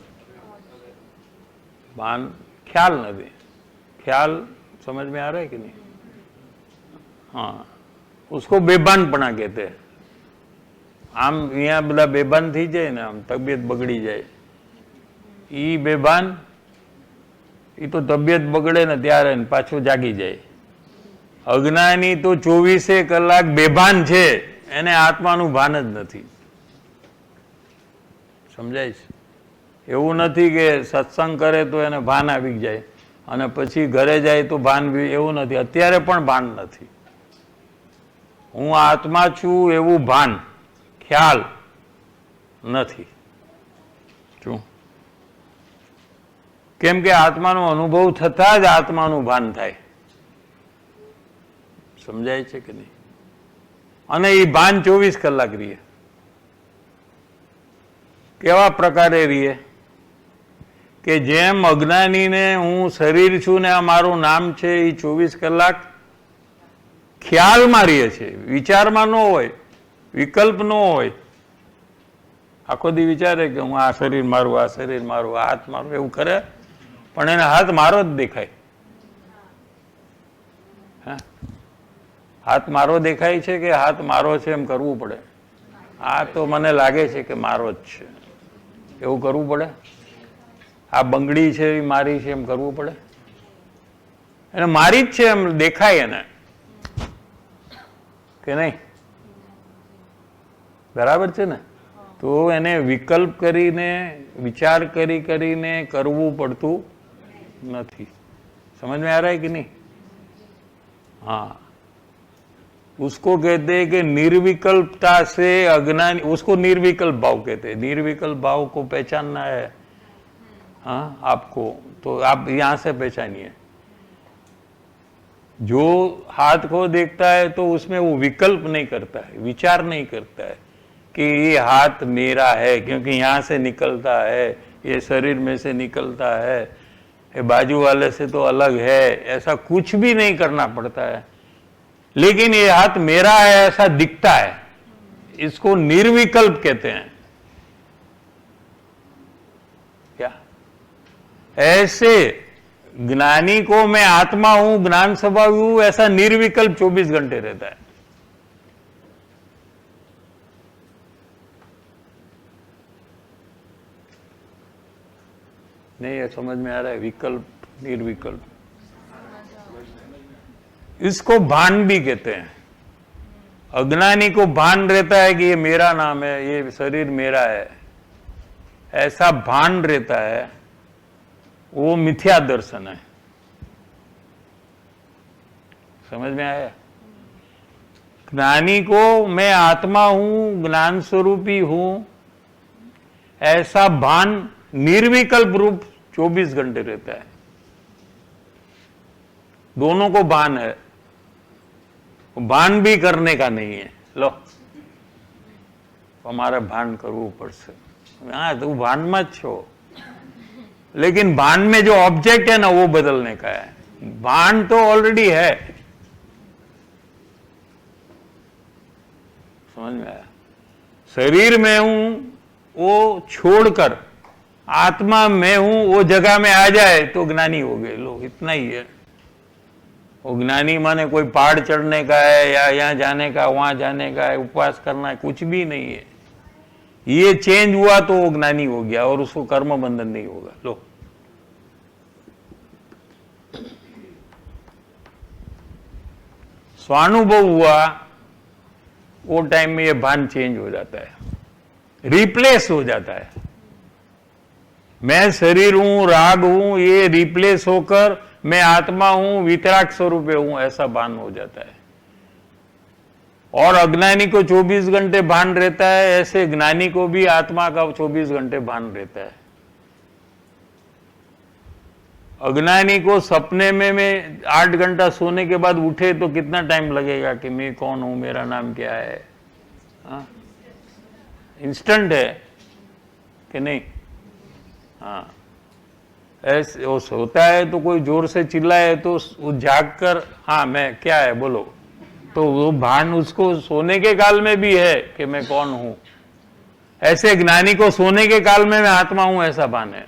भान ख्याल नहीं। ख्याल समझ में आ रहा है कि नहीं? हाँ, उसको बेभानपणा कहते हैं। आम यहाँ बधा बेभान थी जाए ने, आम तबियत बगड़ी जाए, ई बेभान, ई तो तबियत बगड़े ने त्यारे ने पाछो जागी जाए। अज्ञानी तो 24 कलाक बेभान छे, एने आत्मानुं भान ज नथी। समझाय छे? એવું નથી કે સત્સંગ કરે તો એને ભાન આવી જાય અને પછી ઘરે જાય તો ભાન, એવું નથી। અત્યારે પણ ભાન નથી। હું આત્મા છું એવું ભાન, ખ્યાલ નથી। શું? કેમ કે આત્માનો અનુભવ થતા જ આત્માનું ભાન થાય। સમજાય છે કે નહીં? અને એ ભાન 24 કલાક રહીએ। કેવા પ્રકારે રહીએ કે જેમ અજ્ઞાનીને હું શરીર છું ને આ મારું નામ છે એ 24 કલાક ખ્યાલમાં રહીએ છે, વિચારમાં ન હોય, વિકલ્પ ન હોય। આખો દી વિચારે કે હું આ શરીર મારું, આ શરીર મારું, આ હાથ મારું, એવું કરે પણ એને હાથ મારો જ દેખાય। હા, હાથ મારો દેખાય છે કે હાથ મારો છે એમ કરવું પડે। આ તો મને લાગે છે કે મારો જ છે એવું કરવું પડે। આ બંગડી છે એ મારી છે એમ કરવું પડે। એને મારી જ છે એમ દેખાય એને કે નહીં? બરાબર છે ને? તો એને વિકલ્પ કરીને, વિચાર કરીને કરવું પડતું નથી। समझ में आ रहा है कि नहीं? हाँ, उसको कहते हैं कि निर्विकल्पता से अज्ञान, उसको निर्विकल्प भाव कहते हैं। निर्विकल्प भाव को पहचानना है हाँ आपको, तो आप यहां से पहचानिए। जो हाथ को देखता है तो उसमें वो विकल्प नहीं करता है, विचार नहीं करता है कि ये हाथ मेरा है क्योंकि यहां से निकलता है, ये शरीर में से निकलता है, ये बाजू वाले से तो अलग है, ऐसा कुछ भी नहीं करना पड़ता है। लेकिन ये हाथ मेरा है ऐसा दिखता है, इसको निर्विकल्प कहते हैं। क्या? ऐसे ज्ञानी को मैं आत्मा हूं, ज्ञान स्वभाव हूं, ऐसा निर्विकल्प 24 घंटे रहता है। नहीं, ये समझ में आ रहा है? विकल्प निर्विकल्प, इसको भान भी कहते हैं। अज्ञानी को भान रहता है कि ये मेरा नाम है, ये शरीर मेरा है, ऐसा भान रहता है, वो मिथ्या दर्शन है। समझ में आया? ज्ञानी को मैं आत्मा हूं, ज्ञान स्वरूपी हूं, ऐसा भान निर्विकल्प रूप 24 घंटे रहता है। दोनों को भान है, भान भी करने का नहीं है। लो, हमारा भान करो ऊपर से, हाँ तो भान मत छो, लेकिन भान में जो ऑब्जेक्ट है ना वो बदलने का है। भान तो ऑलरेडी है। समझ में आया? शरीर में हूं वो छोड़कर आत्मा में हूं वो जगह में आ जाए तो ज्ञानी हो गए। लो, इतना ही है। वो ज्ञानी माने कोई पहाड़ चढ़ने का है या यहां जाने का, वहां जाने का है, उपवास करना है, कुछ भी नहीं है। ये चेंज हुआ तो वो ज्ञानी हो गया और उसको कर्म बंधन नहीं होगा। लो, स्वानुभव हुआ, वो टाइम में ये भान चेंज हो जाता है, रिप्लेस हो जाता है। मैं शरीर हूं, राग हूं, ये रिप्लेस होकर मैं आत्मा हूं, वितराग स्वरूप हूं, ऐसा भान हो जाता है। और अज्ञानी को 24 घंटे भान रहता है, ऐसे ज्ञानी को भी आत्मा का 24 घंटे भान रहता है। अज्ञानी को सपने में मैं 8 घंटा सोने के बाद उठे तो कितना टाइम लगेगा कि मैं कौन हूं, मेरा नाम क्या है? हाँ, इंस्टेंट है कि नहीं? हाँ, ऐसे वो सोता है तो कोई जोर से चिल्लाए तो वो जाग कर, हाँ मैं क्या है बोलो, तो वो भान उसको सोने के काल में भी है कि मैं कौन हूं। ऐसे ज्ञानी को सोने के काल में मैं आत्मा हूं, ऐसा भान है,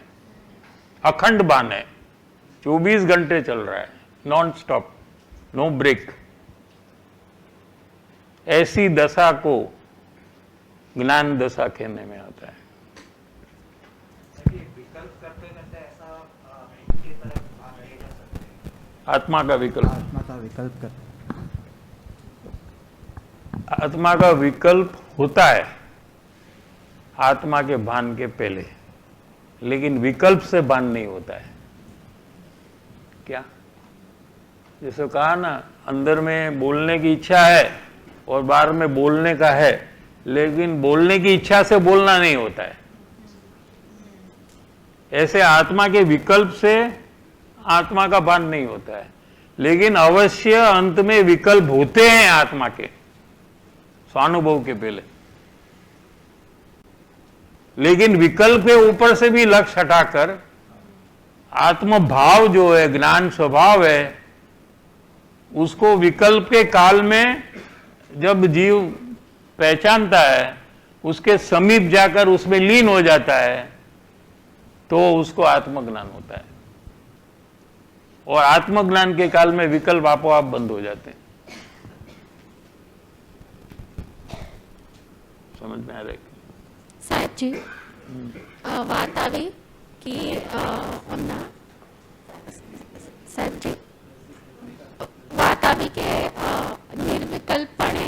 अखंड भान है, 24 घंटे चल रहा है, नॉन स्टॉप, नो ब्रेक। ऐसी दशा को ज्ञान दशा कहने में आता है। आत्मा का विकल्प, आत्मा का विकल्प कर, आत्मा का विकल्प होता है आत्मा के भान के पहले, लेकिन विकल्प से भान नहीं होता है। क्या? जैसे कहा ना, अंदर में बोलने की इच्छा है और बाहर में बोलने का है, लेकिन बोलने की इच्छा से बोलना नहीं होता है। ऐसे आत्मा के विकल्प से आत्मा का भान नहीं होता है, लेकिन अवश्य अंत में विकल्प होते हैं आत्मा के, स्वानुभव के पहले। लेकिन विकल्प के ऊपर से भी लक्ष्य हटाकर आत्म भाव जो है, ज्ञान स्वभाव है, उसको विकल्प के काल में जब जीव पहचानता है, उसके समीप जाकर उसमें लीन हो जाता है, तो उसको आत्मज्ञान होता है। और आत्मज्ञान के काल में विकल्प आपो-आप बंद हो जाते हैं। समझ में आ रहा है? સાહેબ જી વાત આવી કે એમના સાહેબ જી વાત આવી કે નિર્વિકલ્પપણે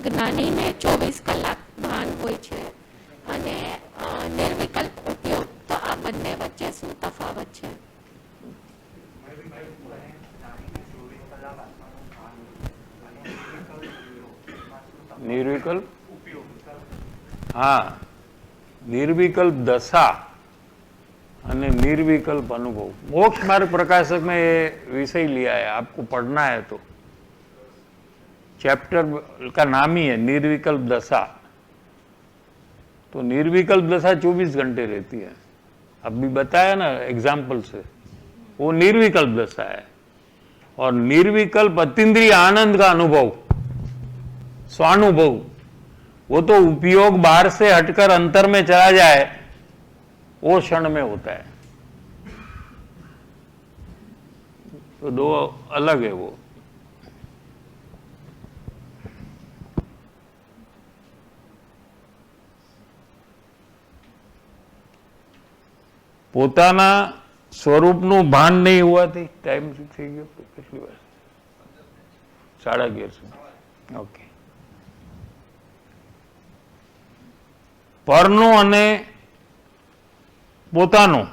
જ્ઞાનીને 24 કલાક ભાન હોય છે અને નિર્વિકલ્પ ઉપયોગ, તો આ બંને વચ્ચે શું તફાવત છે? निर्विकल्प, हाँ, निर्विकल्प दशा અને निर्विकल्प अनुभव, मोक्ष मार्ग प्रकाशक में ये विषय लिया है, आपको पढ़ना है तो। चैप्टर का नाम ही है निर्विकल्प दशा। तो निर्विकल्प दशा 24 घंटे रहती है, अभी बताया ना एग्जाम्पल से, वो निर्विकल्प दशा है। और निर्विकल्प अतीन्द्रिय आनंद का अनुभव, स्वानुभव, वो तो उपयोग बाहर से हटकर अंतर में चला जाए, वो क्षण में होता है। तो दो अलग है वो। પોતાના સ્વરૂપનું ભાન નહીં હોવાથી ટાઈમ થઈ ગયો કેટલી વાર 11:30 ઓકે પરનું અને પોતાનું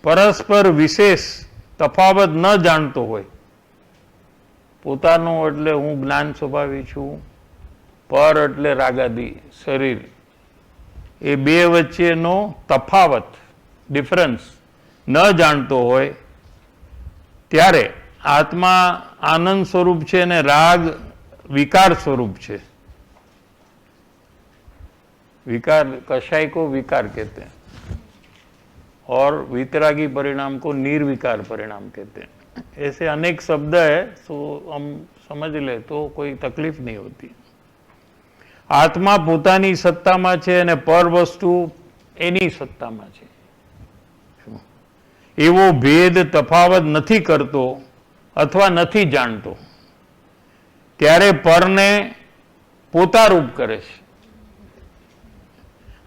પરસ્પર વિશેષ તફાવત ન જાણતો હોય પોતાનું એટલે હું જ્ઞાન સ્વભાવી છું પર એટલે રાગાદી શરીર એ બે વચ્ચેનો તફાવત ડિફરન્સ ન જાણતો હોય ત્યારે આત્મા આનંદ સ્વરૂપ છે અને રાગ વિકાર સ્વરૂપ છે। विकार कषाय को विकार कहते हैं और वितरागी परिणाम को निर्विकार परिणाम कहते हैं। ऐसे अनेक शब्द है तो हम समझ ले तो कोई तकलीफ नहीं होती। आत्मा पोतानी सत्तामां छे अने पर वस्तु एनी सत्तामां छे एवो भेद तफावत नहीं करतो अथवा नहीं जाणतो त्यारे परने पोता रूप करे छे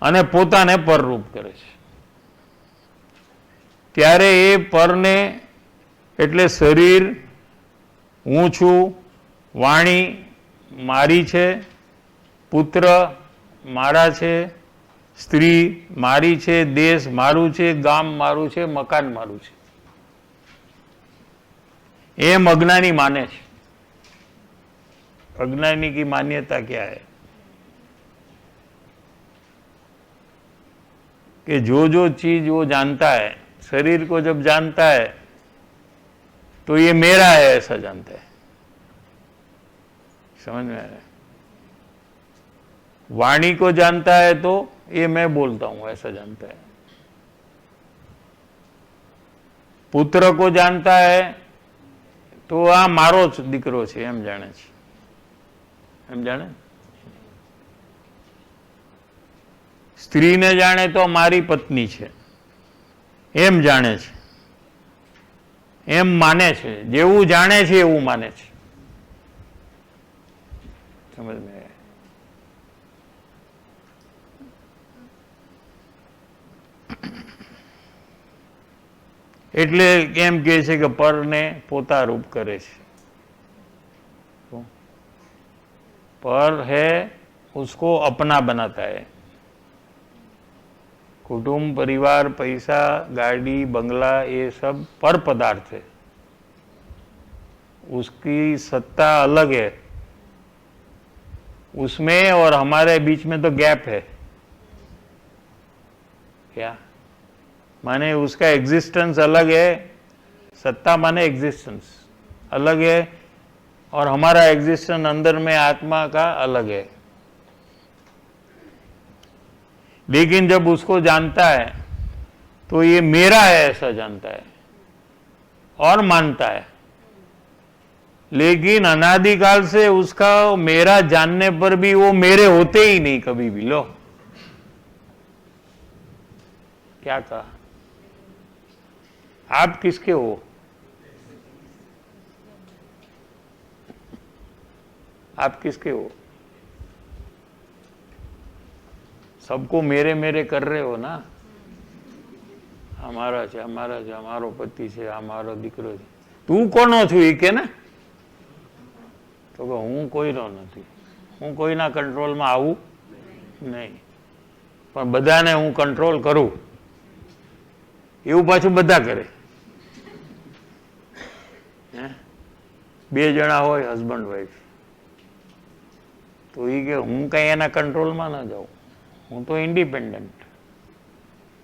અને પોતાને પરરૂપ કરે છે ત્યારે એ પરને એટલે શરીર હું છું વાણી મારી છે પુત્ર મારા છે સ્ત્રી મારી છે દેશ મારું છે ગામ મારું છે મકાન મારું છે એમ અજ્ઞાની માને છે। अज्ञानी की मान्यता क्या है कि जो जो चीज वो जानता है शरीर को जब जानता है तो ये मेरा है ऐसा जानता है। समझ में आ रहा है? वाणी को जानता है तो ये मैं बोलता हूं ऐसा जानता है। पुत्र को जानता है तो आ मारो दीकरो छे एम जाने छे एम जाने। स्त्री ने जाने तो मारी पत्नी है एम जाने छे एम माने छे जेवू जाने छे एवू माने छे। समझ में आया? એટલે એમ કહે છે કે પરને પોતા રૂપ કરે છે। पर है उसको अपना बनाता है। कुटुंब परिवार पैसा गाड़ी बंगला ये सब पर पदार्थ है उसकी सत्ता अलग है उसमें और हमारे बीच में तो गैप है। क्या माने उसका एग्जिस्टेंस अलग है सत्ता माने एग्जिस्टेंस अलग है और हमारा एग्जिस्टेंस अंदर में आत्मा का अलग है। लेकिन जब उसको जानता है तो ये मेरा है ऐसा जानता है और मानता है। लेकिन अनादिकाल से उसका मेरा जानने पर भी वो मेरे होते ही नहीं कभी भी। लो क्या कहा? आप किसके हो? आप किसके हो? सबको मेरे मेरे कर रहे हो ना। हमारा છે हमारो पति છે हमारो दीकरो છે। तू કોનો છું એ કે ને તો કે હું કોઈનો નથી હું કોઈના કંટ્રોલમાં આવું નહીં પણ બધાને હું કંટ્રોલ કરું એવું પાછું બધા કરે। બે જણા હોય હસબન્ડ વાઈફ તો એ કે હું કઈ એના કંટ્રોલમાં ન જાઉં હું તો ઇન્ડિપેન્ડન્ટ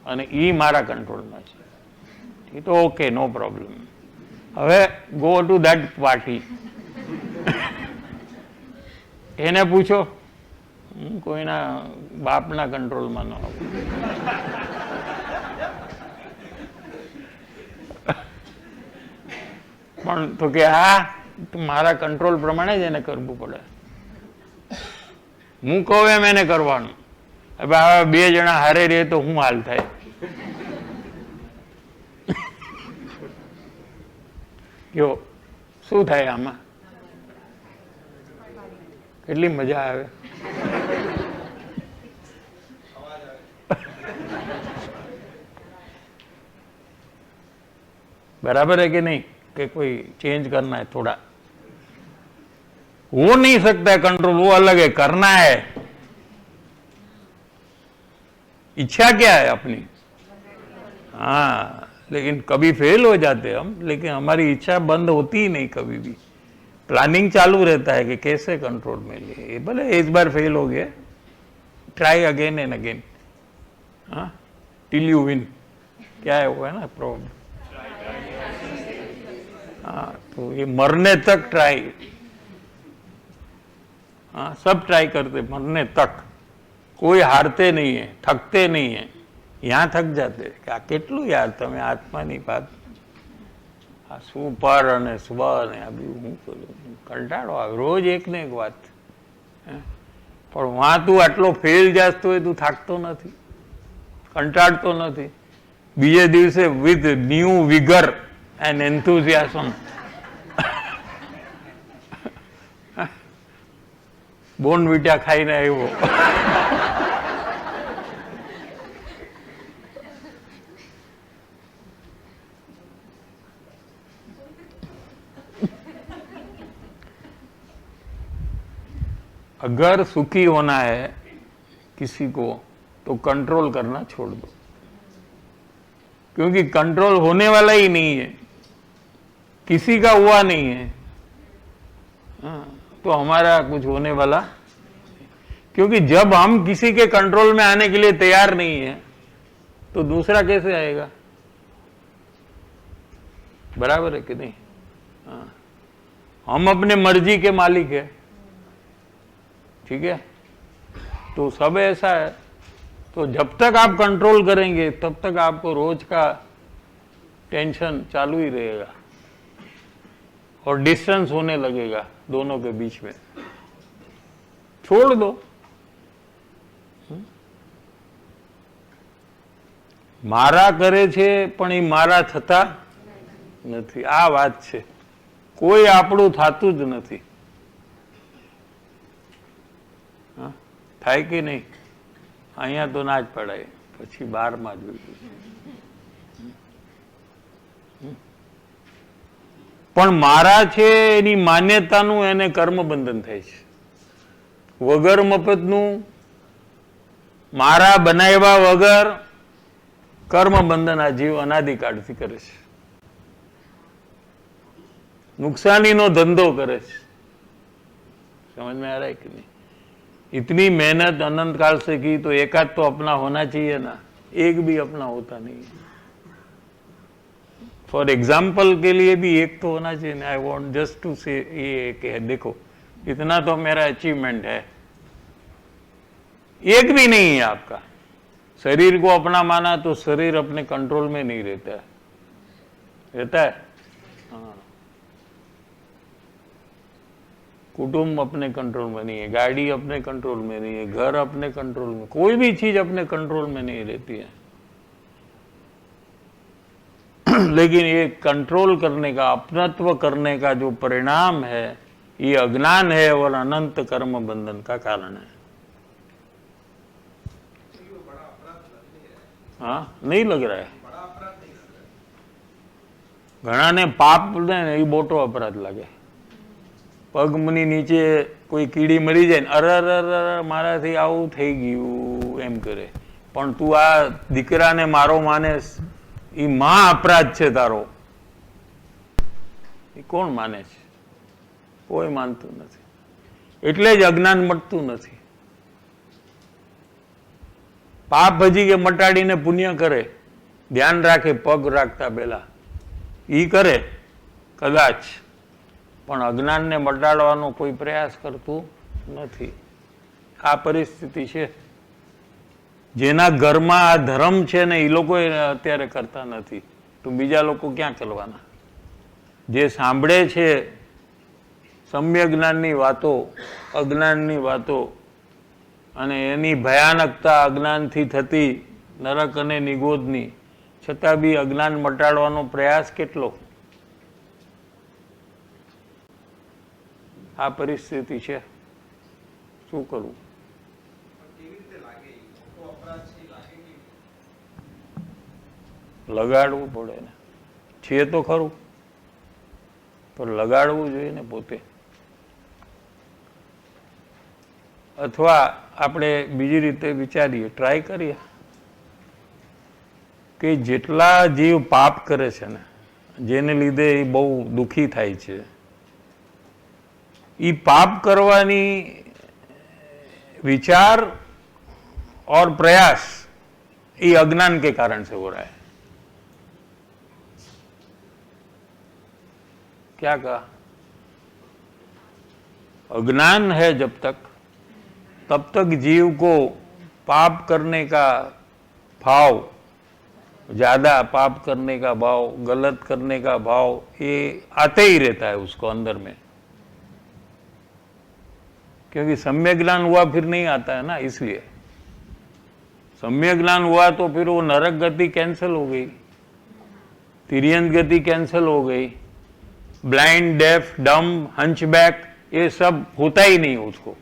અને એ મારા કંટ્રોલમાં છે એ તો ઓકે નો પ્રોબ્લેમ। હવે ગો ટુ ધેટ પાર્ટી એને પૂછો હું કોઈના બાપના કંટ્રોલમાં ન આવું। પણ તો કે હા મારા કંટ્રોલ પ્રમાણે જ એને કરવું પડે હું કહું એમ એને કરવાનું। હવે આવા બે જણા હારે રહે તો શું હાલ થાય? જો શું થાય આમાં? કેટલી મજા આવે. बराबर है कि नहीं? कि कोई चेंज करना है थोड़ा, हो नहीं सकता है कंट्रोल, वो अलग है, करना है. इच्छा क्या है अपनी? हाँ, लेकिन कभी फेल हो जाते हम, लेकिन हमारी इच्छा बंद होती ही नहीं कभी भी. प्लानिंग चालू रहता है कि कैसे कंट्रोल में लिए. भले एक बार फेल हो गया, ट्राई अगेन एंड अगेन. हाँ, टिल यू विन. क्या है वो, है ना प्रॉब्लम. हाँ, तो ये मरने तक ट्राई. हाँ, सब ट्राई करते मरने तक. कोई हारते नहीं है, थकते नहीं है. यहाँ थक जाते કે આ કેટલું યાર તમે આત્માની વાત, આ શું પર અને સ્વ અને આ બધું હું કરું, કંટાળો આવે રોજ એક ને એક વાત. પણ વहाँ તું આટલો ફેલ જાતો હોય, તું થાકતો નથી, કંટાળતો નથી. બીજે દિવસે with new વિગર and enthusiasm Bournvita ખાઈને આવ્યો. अगर सुखी होना है किसी को तो कंट्रोल करना छोड़ दो, क्योंकि कंट्रोल होने वाला ही नहीं है, किसी का हुआ नहीं है. हाँ, तो हमारा कुछ होने वाला, क्योंकि जब हम किसी के कंट्रोल में आने के लिए तैयार नहीं है तो दूसरा कैसे आएगा? बराबर है कि नहीं? हाँ, हम अपने मर्जी के मालिक है, ठीक है. तो सब ऐसा है. तो जब तक आप कंट्रोल करेंगे तब तक आपको रोज का टेंशन चालू ही रहेगा और डिस्टेंस होने लगेगा दोनों के बीच में. छोड़ दो. મારા કરે છે પણ એ મારા થતા નથી, આ વાત છે. કોઈ આપણું થાતું જ નથી. થાય કે નહીં? અહીંયા તો ના જ પડાય, પછી બહારમાં જોયું. પણ મારા છે એની માન્યતાનું એને કર્મબંધન થાય છે. વગર મફતનું મારા બનાવ્યા વગર કર્મબંધન આ જીવ અનાદિકાળથી કરે છે. नुकसानीનો ધંધો કરે છે. समझ में आ रहा है कि नहीं? इतनी मेहनत अनंत काल से की तो एकाध तो अपना होना चाहिए ना. एक भी अपना होता नहीं. फॉर एग्जाम्पल के लिए भी एक तो होना चाहिए. आई वॉन्ट जस्ट टू से ये कि देखो इतना तो मेरा अचीवमेंट है. एक भी नहीं है आपका. शरीर को अपना माना तो शरीर अपने कंट्रोल में नहीं रहता है. रहता है? हाँ. कुटुंब अपने कंट्रोल में नहीं है, गाड़ी अपने कंट्रोल में नहीं है, घर अपने कंट्रोल में, कोई भी चीज अपने कंट्रोल में नहीं रहती है. लेकिन ये कंट्रोल करने का, अपनत्व करने का जो परिणाम है, ये अज्ञान है और अनंत कर्म बंधन का कारण है. हाँ, नहीं लग रहा है. घना ने पाप ने ये मोटो अपराध लगे. पगमनी नीचे कोई कीड़ी मरी जाए, अरे अरे अरे माराथी आવું થઈ ગયું એમ કરે. પણ તું આ દીકરાને મારો માને, એ મહા અપરાધ છે તારો. એ કોણ માને છે? કોઈ માનતું નથી. એટલે જ અજ્ઞાન મટતું નથી. પાપ ભજી કે મટાડીને પુણ્ય કરે, ધ્યાન રાખે પગ રાખતા પહેલા, ઈ કરે કદાચ, પણ અજ્ઞાનને મટાડવાનો કોઈ પ્રયાસ કરતું નથી. આ પરિસ્થિતિ છે. જેના ઘરમાં આ ધર્મ છે ને એ લોકો અત્યારે કરતા નથી, તો બીજા લોકો ક્યાં કરવાના? જે સાંભળે છે સમ્યક જ્ઞાનની વાતો, અજ્ઞાનની વાતો, અને એની ભયાનકતા અજ્ઞાનથી થતી નરક અને નિગોદની, છતાં બી અજ્ઞાન મટાડવાનો પ્રયાસ કેટલો? આ પરિસ્થિતિ છે, શું કરવું? લગાડવું પડે ને, છે તો ખરું, પણ લગાડવું જોઈએ ને પોતે. અથવા આપણે બીજી રીતે વિચારીએ, ટ્રાય કરીએ કે જેટલા જીવ પાપ કરે છે ને, જેને લીધે એ બહુ દુઃખી થાય છે, એ પાપ કરવાની विचार और प्रयास ये अज्ञान के कारण से हो रहा है. क्या कहा? अज्ञान है जब तक, तब तक जीव को पाप करने का भाव, ज्यादा पाप करने का भाव, गलत करने का भाव ये आते ही रहता है उसको अंदर में, क्योंकि सम्यक ज्ञान हुआ फिर नहीं आता है ना. इसलिए सम्यक ज्ञान हुआ तो फिर वो नरक गति कैंसिल हो गई, तिर्यंत गति कैंसिल हो गई, ब्लाइंड, डेफ, डम, हंचबैक ये सब होता ही नहीं उसको,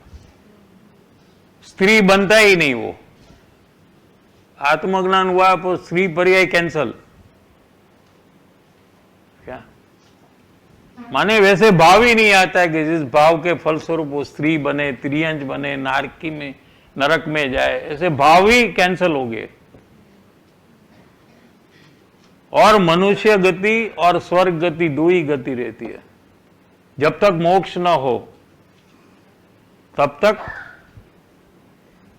स्त्री बनता ही नहीं वो. आत्मज्ञान हुआ तो स्त्री पर्याय कैंसल. क्या माने वैसे भाव ही नहीं आता है कि जिस भाव के फलस्वरूप वो स्त्री बने, त्रियंज बने, नारकी में, नरक में जाए, ऐसे भाव ही कैंसल हो गए. और मनुष्य गति और स्वर्ग गति दो ही गति रहती है. जब तक मोक्ष न हो तब तक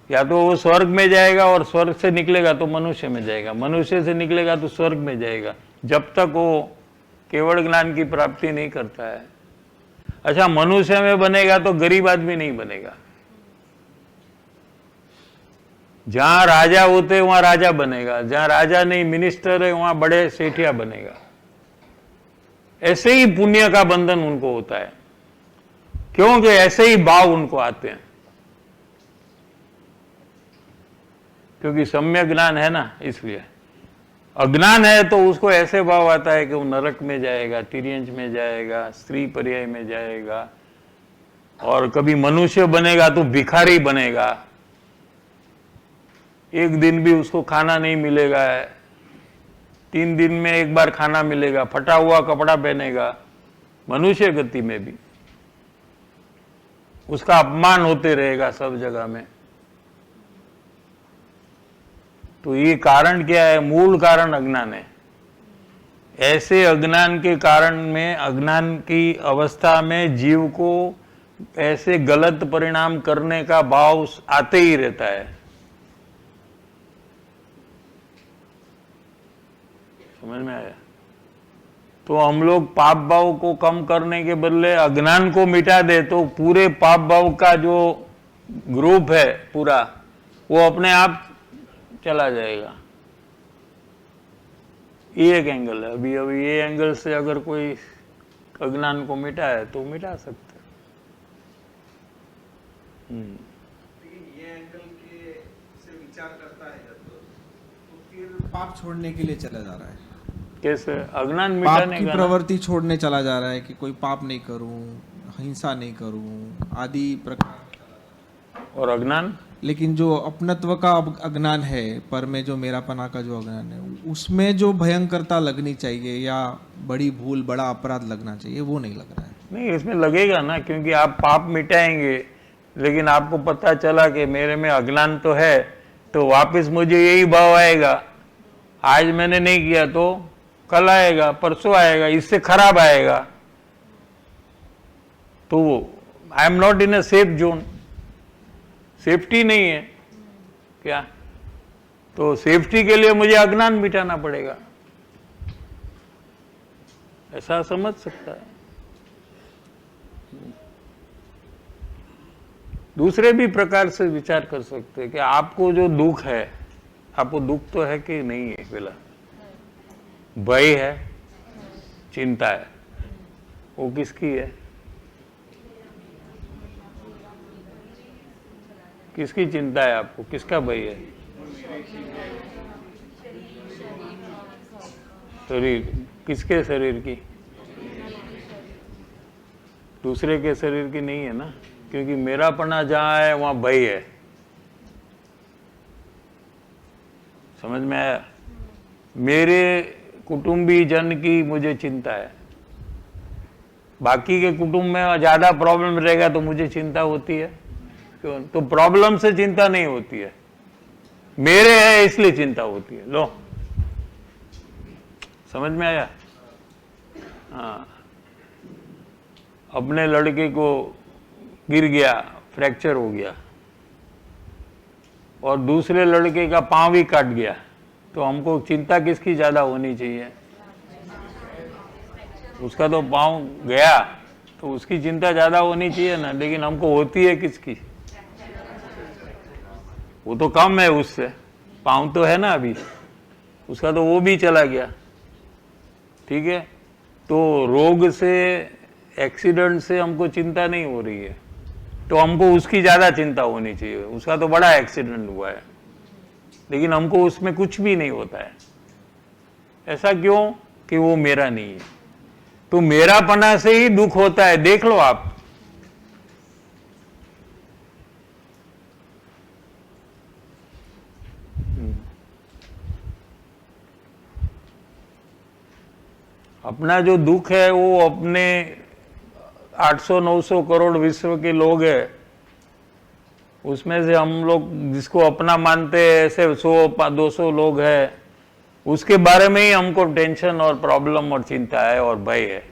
या तो वो स्वर्ग में जाएगा और स्वर्ग से निकलेगा तो मनुष्य में जाएगा, मनुष्य से निकलेगा तो स्वर्ग में जाएगा, जब तक वो केवल ज्ञान की प्राप्ति नहीं करता है. अच्छा, मनुष्य में बनेगा तो गरीब आदमी नहीं बनेगा. जहां राजा होते वहां राजा बनेगा, जहां राजा नहीं मिनिस्टर है वहां बड़े सेठिया बनेगा. ऐसे ही पुण्य का बंधन उनको होता है, क्योंकि ऐसे ही भाव उनको आते हैं, क्योंकि सम्यक ज्ञान है ना. इसलिए अज्ञान है तो उसको ऐसे भाव आता है कि वो नरक में जाएगा, तिर्यंच में जाएगा, स्त्री पर्याय में जाएगा, और कभी मनुष्य बनेगा तो भिखारी बनेगा, एक दिन भी उसको खाना नहीं मिलेगा, 3 दिन में एक बार खाना मिलेगा, फटा हुआ कपड़ा पहनेगा, मनुष्य गति में भी उसका अपमान होते रहेगा सब जगह में. तो ये कारण क्या है? मूल कारण अज्ञान है. ऐसे अज्ञान के कारण में, अज्ञान की अवस्था में जीव को ऐसे गलत परिणाम करने का भाव आते ही रहता है. समझ में आया? तो हम लोग पाप भाव को कम करने के बदले अज्ञान को मिटा दे तो पूरे पाप भाव का जो ग्रुप है पूरा, वो अपने आप चला जाएगा. ये एक एंगल है. अभी ये एंगल से अगर कोई अज्ञान को मिटा है तो मिटा सकते हैं. लेकिन ये एंगल के से विचार करता है जब तो फिर पाप छोड़ने के लिए चला जा रहा है. कैसे? अज्ञान पाप मिटाने की का प्रवृत्ति छोड़ने चला जा रहा है कि कोई पाप नहीं करूं, हिंसा नहीं करूं, आदि प्रकार. और अज्ञान, लेकिन जो अपनत्व का अज्ञान है, पर में जो मेरापना का जो अज्ञान है, उसमें जो भयंकरता लगनी चाहिए या बड़ी भूल, बड़ा अपराध लगना चाहिए, वो नहीं लग रहा है. नहीं, इसमें लगेगा ना, क्योंकि आप पाप मिटाएंगे लेकिन आपको पता चला कि मेरे में अज्ञान तो है, तो वापस मुझे यही भाव आएगा. आज मैंने नहीं किया तो कल आएगा, परसों आएगा, इससे खराब आएगा. तो I am not in a safe zone, safety नहीं है क्या? तो सेफ्टी के लिए मुझे अज्ञान मिटाना पड़ेगा, ऐसा समझ सकता है. दूसरे भी प्रकार से विचार कर सकते हैं कि आपको जो दुख है, आपको दुख तो है कि नहीं है? पहला भय है, चिंता है, वो किसकी है? किसकी चिंता है आपको? किसका भय है? शरीर. किसके शरीर की? दूसरे के शरीर की नहीं है ना, क्योंकि मेरापना जहां है वहां भय है। समझ में आया? मेरे कुटुंबी जन की मुझे चिंता है, बाकी के कुटुंब में ज्यादा प्रॉब्लम रहेगा तो मुझे चिंता होती है क्यों? तो प्रॉब्लम से चिंता नहीं होती है, मेरे है इसलिए चिंता होती है। लो, समझ में आया? हाँ, अपने लड़के को गिर गया, फ्रैक्चर हो गया, और दूसरे लड़के का पांव भी काट गया, तो हमको चिंता किसकी ज्यादा होनी चाहिए? उसका तो पांव गया तो उसकी चिंता ज्यादा होनी चाहिए ना, लेकिन हमको होती है किसकी? वो तो कम है उससे, पांव तो है ना अभी, उसका तो वो भी चला गया। ठीक है, तो रोग से, एक्सीडेंट से हमको चिंता नहीं हो रही है, तो हमको उसकी ज्यादा चिंता होनी चाहिए। उसका तो बड़ा एक्सीडेंट हुआ है, लेकिन हमको उसमें कुछ भी नहीं होता है। ऐसा क्यों? कि वो मेरा नहीं है। तो मेरापना से ही दुख होता है, देख लो आप। अपना जो दुख है वो अपने 800-900 करोड़ विश्व के लोग हैं, उसमें से हम लोग जिसको अपना मानते हैं ऐसे 100-200 लोग हैं, उसके बारे में ही हमको टेंशन और प्रॉब्लम और चिंता है और भय है।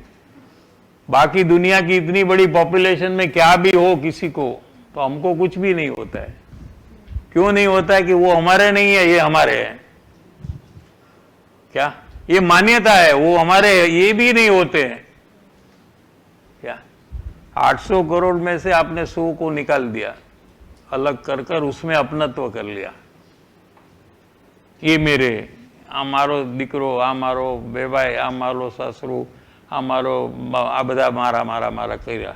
बाकी दुनिया की इतनी बड़ी पॉपुलेशन में क्या भी हो किसी को, तो हमको कुछ भी नहीं होता है। क्यों नहीं होता है? कि वो हमारे नहीं है, ये हमारे हैं। क्या ये मान्यता है? वो हमारे, ये भी नहीं होते हैं क्या? 800 करोड़ में से आपने 100 को निकाल दिया, अलग कर उसमें अपनत्व कर लिया। ये मेरे, आ मारो दीकरो, आ मारो बेबाई, आ मारो सासरू, आ मारो, आ बधा मारा मारा मारा कर्या।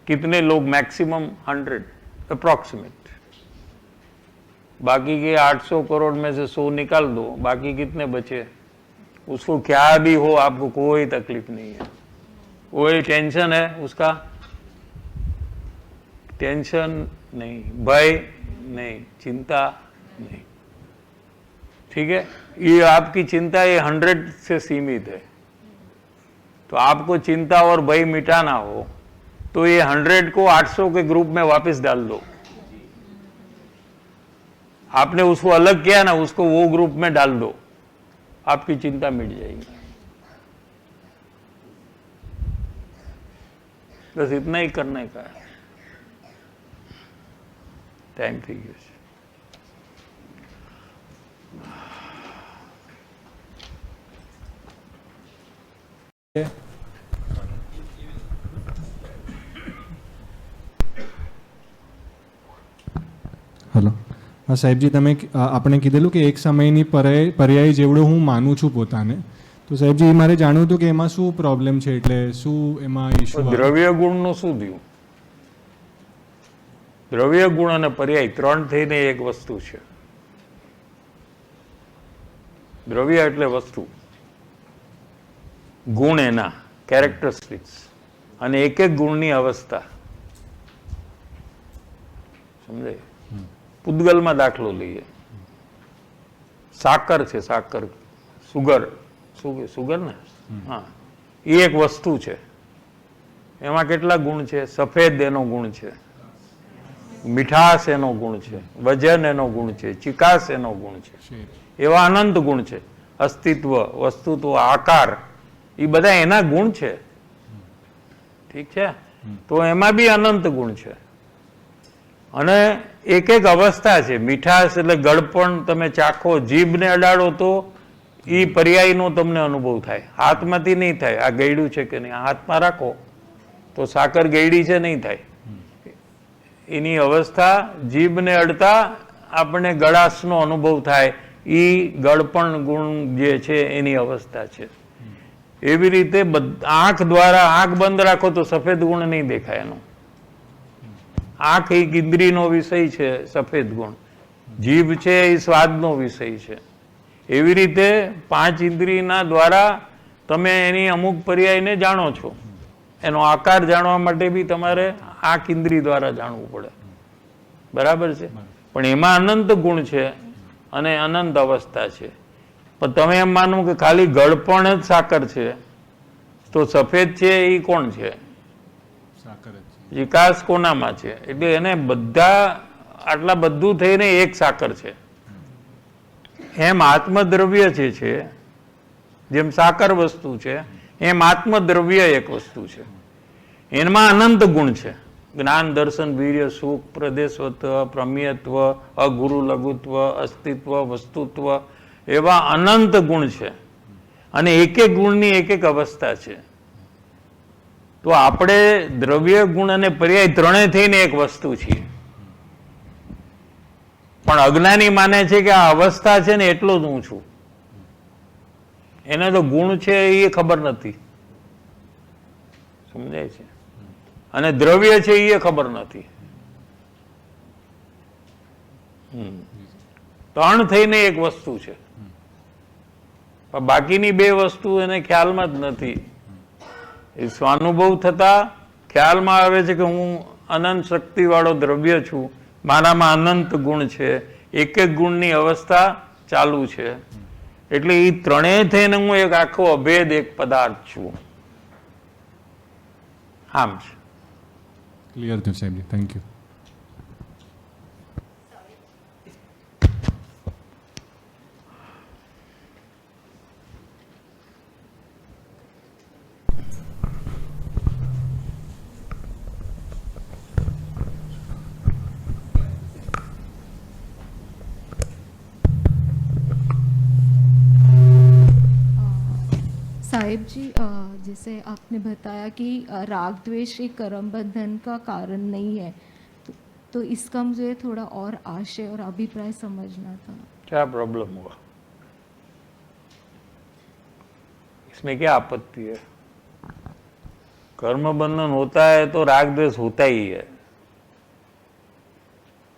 कितने लोग? Maximum 100 approximate. बाकी के 800 करोड़ में से 100 निकाल दो, बाकी कितने बचे? उसको क्या भी हो आपको कोई तकलीफ नहीं है, कोई टेंशन है उसका? टेंशन नहीं, भय नहीं, चिंता नहीं। ठीक है, ये आपकी चिंता ये 100 से सीमित है। तो आपको चिंता और भय मिटाना हो तो ये 100 को 800 के ग्रुप में वापस डाल दो। आपने उसको अलग किया ना, उसको वो ग्रुप में डाल दो, आपकी चिंता मिट जाएगी। बस इतना ही करने का है। टाइम થઈ ગયો છે। હલો, હા સાહેબજી, તમે આપણે કીધેલું કે એક સમયની પર્યાય જેવડો હું માનું છું પોતાને, તો સાહેબજી મારે જાણવું હતું કે એમાં શું પ્રોબ્લેમ છે, એટલે શું એમાં ઇશ્યુ? દ્રવ્ય ગુણનું શું થયું? દ્રવ્ય ગુણ અને પર્યાય 3 થઈને એક વસ્તુ છે। દ્રવ્ય એટલે વસ્તુ, ગુણ એના કેરેક્ટરિસ્ટિક્સ, અને એક એક ગુણની અવસ્થા। સમજાય? પૂતગલમાં દાખલો લઈએ, સાકર છે, સાકર, સુગર, સુગર ને, હા, એ એક વસ્તુ છે। એમાં કેટલા ગુણ છે? સફેદ એનો ગુણ છે, મીઠાશ એનો ગુણ છે, વજન એનો ગુણ છે, ચિકાસ એનો ગુણ છે, એવા અનંત ગુણ છે। અસ્તિત્વ, વસ્તુત્વ, આકાર, એ બધા એના ગુણ છે। ઠીક છે? તો એમાં બી અનંત ગુણ છે, અને એક એક અવસ્થા છે। મીઠાશ એટલે ગળપણ, તમે ચાખો, જીભને અડાડો તો એ પર્યાયનો તમને અનુભવ થાય, હાથમાંથી નહીં થાય। આ ગળ્યું છે કે નહીં, હાથમાં રાખો તો સાકર ગળી છે નહીં થાય। એની અવસ્થા જીભને અડતા આપણને ગળાશનો અનુભવ થાય, એ ગળપણ ગુણ જે છે એની અવસ્થા છે। એવી રીતે આંખ દ્વારા, આંખ બંધ રાખો તો સફેદ ગુણ નહીં દેખાય એનો। આંખ એક ઇન્દ્રિયનો વિષય છે, સફેદ ગુણ। જીભ છે એ સ્વાદનો વિષય છે। એવી રીતે 5 ઇન્દ્રિયના દ્વારા તમે એની અમુક પર્યાયને જાણો છો, એનો આકાર જાણવા માટે બી તમારે આંખ ઇન્દ્રિય દ્વારા જાણવું પડે, બરાબર છે? પણ એમાં અનંત ગુણ છે અને અનંત અવસ્થા છે. પણ તમે એમ માનો કે ખાલી ગળપણ જ સાકર છે, તો સફેદ છે એ કોણ છે? વિકાસ કોનામાં છે? એટલે એને બધા આટલા બધું થઈને એક સાકર છે. એમ આત્મદ્રવ્ય છે, જેમ સાકર વસ્તુ છે એમ આત્મદ્રવ્ય એક વસ્તુ છે. એમાં અનંત ગુણ છે. જ્ઞાન, દર્શન, વીર્ય, સુખ, પ્રદેશવત્વ, પ્રમેયત્વ, અગુરુ લઘુત્વ, અસ્તિત્વ, વસ્તુત્વ, એવા અનંત ગુણ છે. અને એક એક ગુણની એક એક અવસ્થા છે. તો આપણે દ્રવ્ય, ગુણ અને પર્યાય ત્રણેય થઈને એક વસ્તુ છીએ. પણ અજ્ઞાની માને છે કે આ અવસ્થા છે ને એટલો જ હું છું. એને તો ગુણ છે એ ખબર નથી, સમજાય છે? અને દ્રવ્ય છે એ ખબર નથી. ત્રણ થઈને એક વસ્તુ છે, પણ બાકીની બે વસ્તુ એને ખ્યાલમાં જ નથી. એ સ્વાનુભવ થતા ખ્યાલમાં આવે છે કે હું અનંત શક્તિવાળો દ્રવ્ય છું, મારામાં અનંત ગુણ છે, એક એક ગુણની અવસ્થા ચાલુ છે. એટલે એ ત્રણેય થઈને હું એક આખો અભેદ એક પદાર્થ છું. આમ છે. ક્લિયર થયું સાહેબજી, થેન્ક યુ. साहिब जी, जैसे आपने बताया कि राग द्वेष एक कर्म बंधन का कारण नहीं है, तो इसका मुझे थोड़ा और आशय और अभिप्राय समझना था. क्या प्रॉब्लम हुआ? इसमें क्या आपत्ति है? कर्म बंधन होता है तो राग द्वेष होता ही है,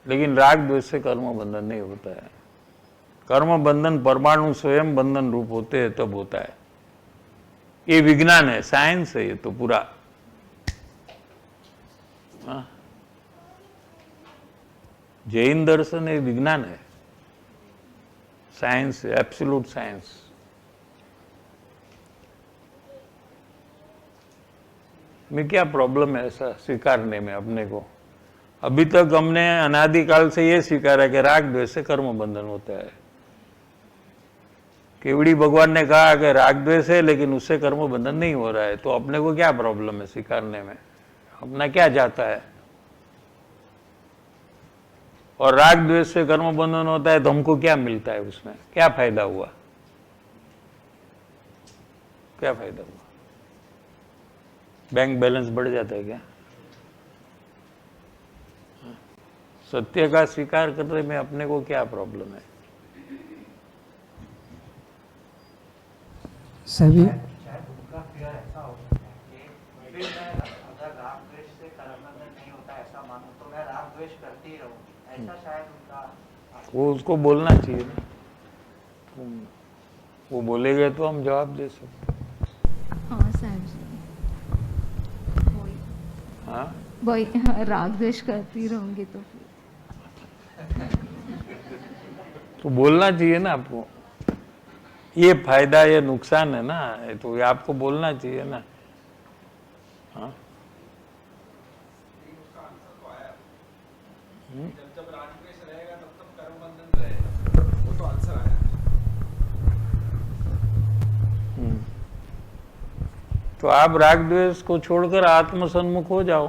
लेकिन राग द्वेष से कर्म बंधन नहीं होता है. कर्म बंधन परमाणु स्वयं बंधन रूप होते हैं तब होता है. ये विज्ञान है, साइंस है ये तो पूरा. जैन दर्शन ये विज्ञान है, साइंस है, एब्सोल्यूट साइंस. में क्या प्रॉब्लम है ऐसा स्वीकारने में अपने को? अभी तक हमने अनादिकाल से ये स्वीकारा कि राग द्वेष से कर्म बंधन होता है. केवड़ी भगवान ने कहा कि राग द्वेष है लेकिन उससे कर्म बंधन नहीं हो रहा है, तो अपने को क्या प्रॉब्लम है स्वीकारने में? अपना क्या जाता है? और राग द्वेष से कर्म बंधन होता है तो हमको क्या मिलता है? उसमें क्या फायदा हुआ? क्या फायदा हुआ? बैंक बैलेंस बढ़ जाता है क्या? सत्य का स्वीकार करने में अपने को क्या प्रॉब्लम है? सभी शायद उनका फियर ऐसा हो सकता है कि फिर मैं अगर राग द्वेष से कर्म बंधन नहीं होता ऐसा मानूं तो मैं राग द्वेष करते ही रहूं, ऐसा शायद उनका. वो उसको बोलना चाहिए ना, वो बोलेगा तो हम जवाब दे सकते. हाँ साहब जी, हाँ वही राग द्वेष करती रहूंगी तो फिर. तो बोलना चाहिए ना आपको, ये फायदा ये नुकसान है ना, तो ये आपको बोलना चाहिए ना. हाँ जब राग द्वेष रहेगा तब कर्म बंधन रहेगा, वो तो आंसर आया. तो आप राग द्वेष को छोड़कर आत्म सन्मुख हो जाओ.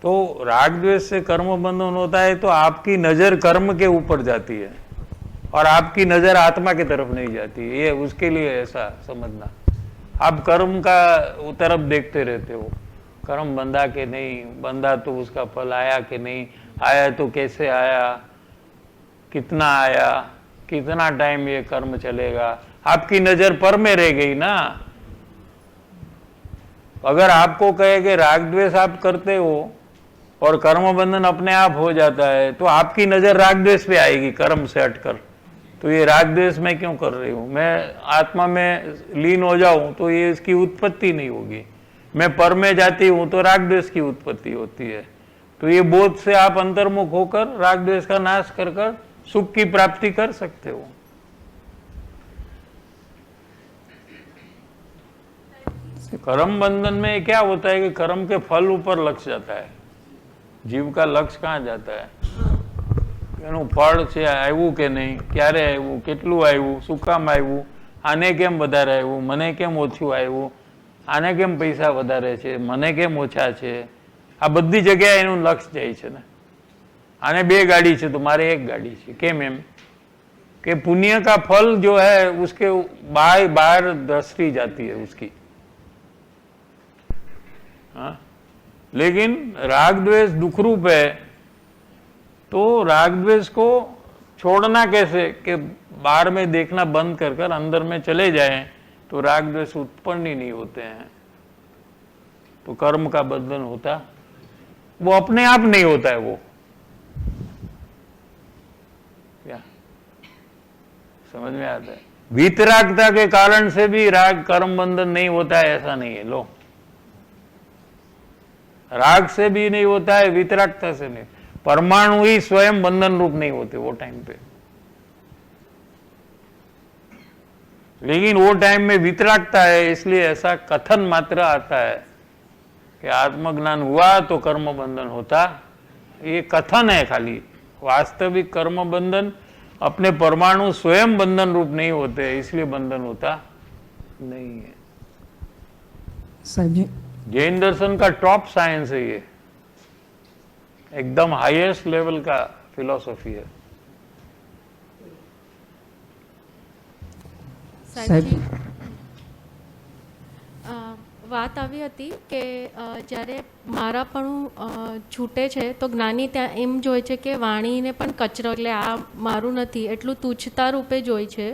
तो राग द्वेष से कर्म बंधन होता है तो आपकी नजर कर्म के ऊपर जाती है और आपकी नजर आत्मा की तरफ नहीं जाती. ये उसके लिए ऐसा समझना. आप कर्म का तरफ देखते रहते हो, कर्म बंधा कि नहीं बंधा, तो उसका फल आया कि नहीं आया, तो कैसे आया, कितना आया, कितना टाइम ये कर्म चलेगा. आपकी नजर पर में रह गई ना. अगर आपको कहे कि राग द्वेष आप करते हो और कर्म बंधन अपने आप हो जाता है, तो आपकी नजर राग द्वेष पे आएगी कर्म से हटकर. तो ये राग द्वेष मैं क्यों कर रही हूँ? मैं आत्मा में लीन हो जाऊं तो ये इसकी उत्पत्ति नहीं होगी। मैं पर में जाती हूं तो राग द्वेष की उत्पत्ति होती है। तो ये बोध से आप अंतर्मुख होकर राग द्वेष का नाश कर कर सुख की प्राप्ति कर सकते हो। कर्म बंधन में क्या होता है कि कर्म के फल ऊपर लक्ष्य जाता है, जीव का लक्ष्य कहाँ जाता है? એનું ફળ છે આવ્યું કે નહીં, ક્યારે આવ્યું, કેટલું આવ્યું, શું કામ આવ્યું, આને કેમ વધારે આવ્યું, મને કેમ ઓછું આવ્યું, આને કેમ પૈસા વધારે છે, મને કેમ ઓછા છે, આ બધી જગ્યાએ એનું લક્ષ્ય જાય છે ને। આને 2 ગાડી છે તો મારે 1 ગાડી છે, કેમ એમ कि पुण्य का फल जो है उसके बाहर दृष्टि जाती है उसकी। हाँ? लेकिन राग द्वेष दुख रूप है, तो राग द्वेष को छोड़ना कैसे कि बाहर में देखना बंद कर कर अंदर में चले जाएं तो राग द्वेष उत्पन्न ही नहीं होते हैं। तो कर्म का बंधन होता, वो अपने आप नहीं होता है। वो क्या समझ में आता है? वीतरागता के कारण से भी राग कर्म बंधन नहीं होता है ऐसा नहीं है। लो, राग से भी नहीं होता है, वीतरागता से नहीं। परमाणु ही स्वयं बंधन रूप नहीं होते वो टाइम पे, लेकिन वो टाइम में वीतरागता है, इसलिए ऐसा कथन मात्र आता है कि आत्मज्ञान हुआ तो कर्म बंधन होता। ये कथन है खाली, वास्तविक कर्म बंधन अपने परमाणु स्वयं बंधन रूप नहीं होते, इसलिए बंधन होता नहीं है। साहब जी, जैन दर्शन का टॉप साइंस है ये, एकदम हाईएस्ट लेवल का फिलॉसफी है। સાહેબજી, વાત આવી હતી કે જ્યારે મારાપણું છૂટે છે તો જ્ઞાની ત્યાં એમ જોઈ છે કે વાણીને પણ કચરો, એટલે આ મારું નથી એટલું તુચ્છતા રૂપે જોઈ છે।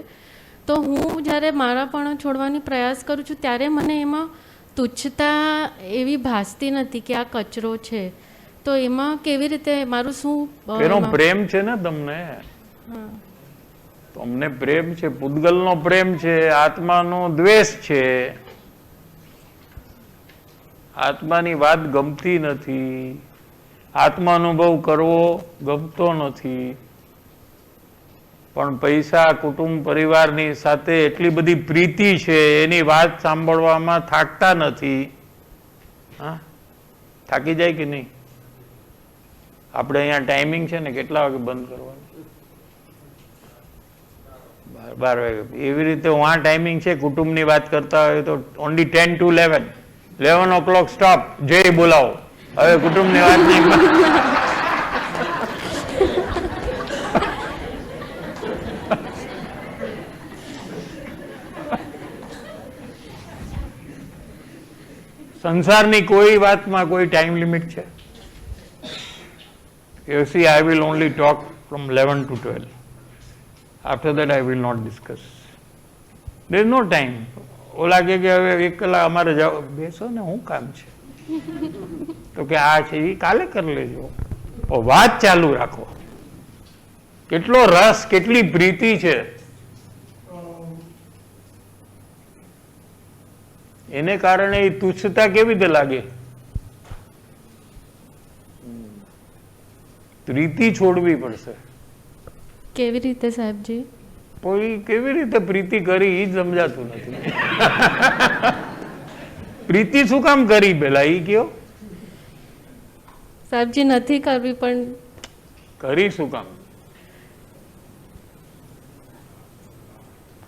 તો હું જ્યારે મારાપણું છોડવાની પ્રયાસ કરું છું ત્યારે મને એમાં તુચ્છતા એવી ભાસતી નથી કે આ કચરો છે। તો એમાં કેવી રીતે મારું શું એનો પ્રેમ છે ને તમને? તમને પ્રેમ છે, પૂતગલનો પ્રેમ છે, આત્માનો દ્વેષ છે। આત્માની વાત ગમતી નથી, આત્માનુભવ કરવો ગમતો નથી, પણ પૈસા, કુટુંબ, પરિવારની સાથે એટલી બધી પ્રીતિ છે, એની વાત સાંભળવામાં થાકતા નથી। હા, થાકી જાય કે નહીં? આપણે અહીંયા ટાઈમિંગ છે ને, કેટલા વાગે બંધ કરવાનું? 12 વાગે। એવી રીતે હું આ ટાઈમિંગ છે, કુટુંબની વાત કરતા હોય તો ઓનલી 10 to 11, 11 o'clock સ્ટોપ, જય બોલાવો, હવે કુટુંબની વાત નહીં। સંસારની કોઈ વાતમાં કોઈ ટાઈમ લિમિટ છે? You see, I will only talk from 11 to 12. After that, I will not discuss. There is no time. वो लागे कि હવે 1 કલાક અમારે જાઓ, બેસો ને, શું કામ છે? તો કે આ છે એ કાલે કરી લેજો, વાત ચાલુ રાખો। કેટલો રસ, કેટલી પ્રીતિ છે, એને કારણે એ તુચ્છતા કેવી રીતે લાગે? પ્રીતિ છોડવી પડશે। કેવી રીતે સાહેબજી? કોઈ કેવી રીતે પ્રીતિ કરી એ જ સમજાતું નથી। પ્રીતિ શું કામ કરી પેલા એ કયો? સાહેબજી નથી કરવી, પણ કરી શું કામ?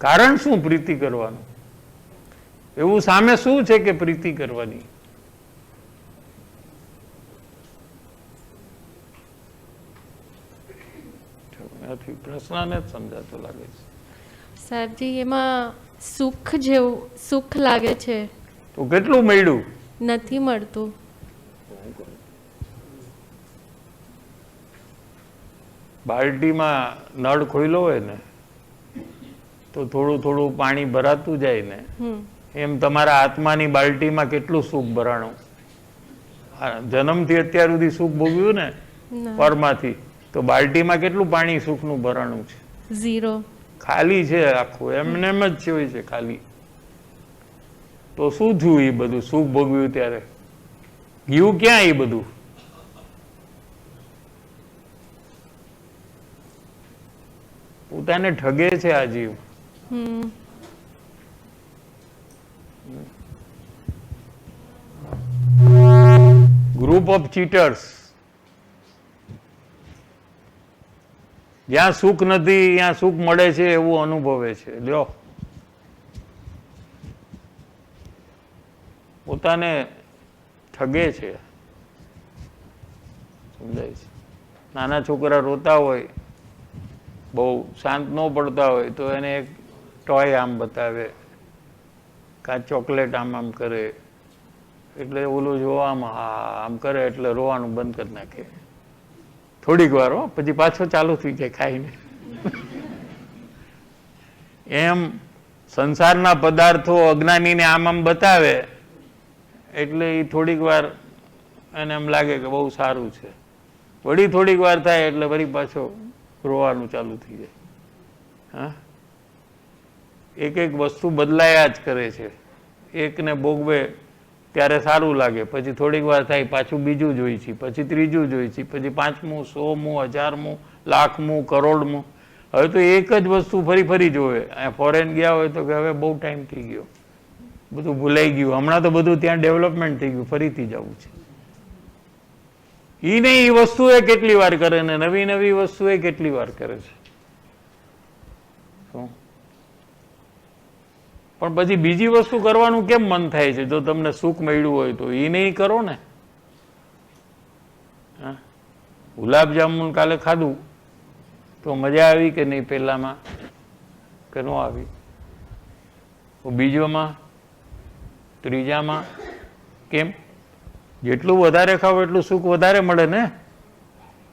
કારણ શું પ્રીતિ કરવાનું? એવું સામે શું છે કે પ્રીતિ કરવાની? પ્રશ્નને જ સમજાતો લાગે છે સાહેબજી। એમાં સુખ જેવું સુખ લાગે છે, તો કેટલું મળ્યું? નથી મળતું। બાલટીમાં નળ ખોલ્યો હોય ને તો થોડું થોડું પાણી ભરાતું જાય ને, એમ તમારા આત્માની બાલટીમાં કેટલું સુખ ભરાણું? જન્મથી અત્યાર સુધી સુખ ભોગવ્યું ને પરમાંથી, તો બાલટીમાં કેટલું પાણી સુખનું ભરાણું છે? 0। ખાલી છે આખું, એમને એમ જ છે હોય છે ખાલી. તો શું થયું એ બધું સુખ ભોગવ્યું ત્યારે? ગયું ક્યાં એ બધું? પોતાને ઠગે છે આ જીવ. Group of cheaters. જ્યાં સુખ નથી ત્યાં સુખ મળે છે એવું અનુભવે છે. લ્યો, પોતાને ઠગે છે. સમજાય છે? નાના છોકરા રોતા હોય, બહુ શાંત ન પડતા હોય તો એને એક ટોય આમ બતાવે, કાં ચોકલેટ આમ કરે, એટલે ઓલું જોવામાં આમ કરે એટલે રોવાનું બંધ કરી નાખે. થોડીક વાર હો, પછી પાછો ચાલુ થઈ જાય ખાઈને. એમ સંસારના પદાર્થો અજ્ઞાનીને આમ બતાવે એટલે એ થોડીક વાર એને એમ લાગે કે બહુ સારું છે. વળી થોડીક વાર થાય એટલે વળી પાછો રોવાનું ચાલુ થઈ જાય. હા, એક એક વસ્તુ બદલાયા જ કરે છે. એકને ભોગવે ત્યારે સારું લાગે, પછી થોડીક વાર થાય પાછું બીજું જોઈ છે, પછી ત્રીજું જોઈ છે, પછી 5મું, 100મું, 1000મું, લાખમું, કરોડમું. હવે તો એક જ વસ્તુ ફરી ફરી જોવે. ફોરેન ગયા હોય તો કે હવે બહુ ટાઈમ થઈ ગયો, બધું ભૂલાઈ ગયું, હમણાં તો બધું ત્યાં ડેવલપમેન્ટ થઈ ગયું, ફરીથી જવું છે. એ નહીં, એ વસ્તુ એ કેટલી વાર કરે ને નવી નવી વસ્તુ એ કેટલી વાર કરે છે. પણ પછી બીજી વસ્તુ કરવાનું કેમ મન થાય છે? જો તમને સુખ મળ્યું હોય તો એ નહીં કરો ને. ગુલાબજામુન કાલે ખાધું તો મજા આવી કે નહીં? પહેલામાં કે ન આવી? બીજોમાં, ત્રીજામાં કેમ? જેટલું વધારે ખાવ એટલું સુખ વધારે મળે ને.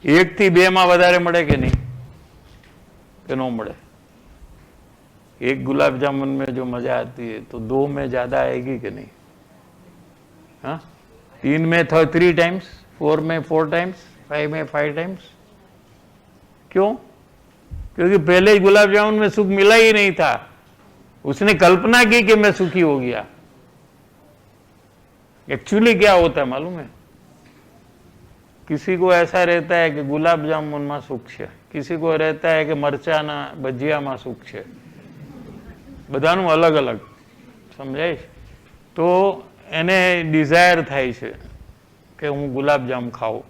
1 થી 2 માં વધારે મળે કે નહીં? કે ન મળે? एक गुलाब जामुन में जो मजा आती है तो 2 में ज्यादा आएगी कि नहीं? हाँ, 3 में 3 टाइम्स, 4 में 4 टाइम्स, 5 में 5 टाइम्स. क्यों? क्योंकि पहले ही गुलाब जामुन में सुख मिला ही नहीं था. उसने कल्पना की कि मैं सुखी हो गया. एक्चुअली क्या होता है मालूम है? किसी को ऐसा रहता है कि गुलाब जामुन में सुख है, किसी को रहता है कि मरचाना भजिया में सुख है. બધાનું અલગ અલગ. સમજાય છે? તો એને ડિઝાયર થાય છે કે હું ગુલાબજામ ખાઉં,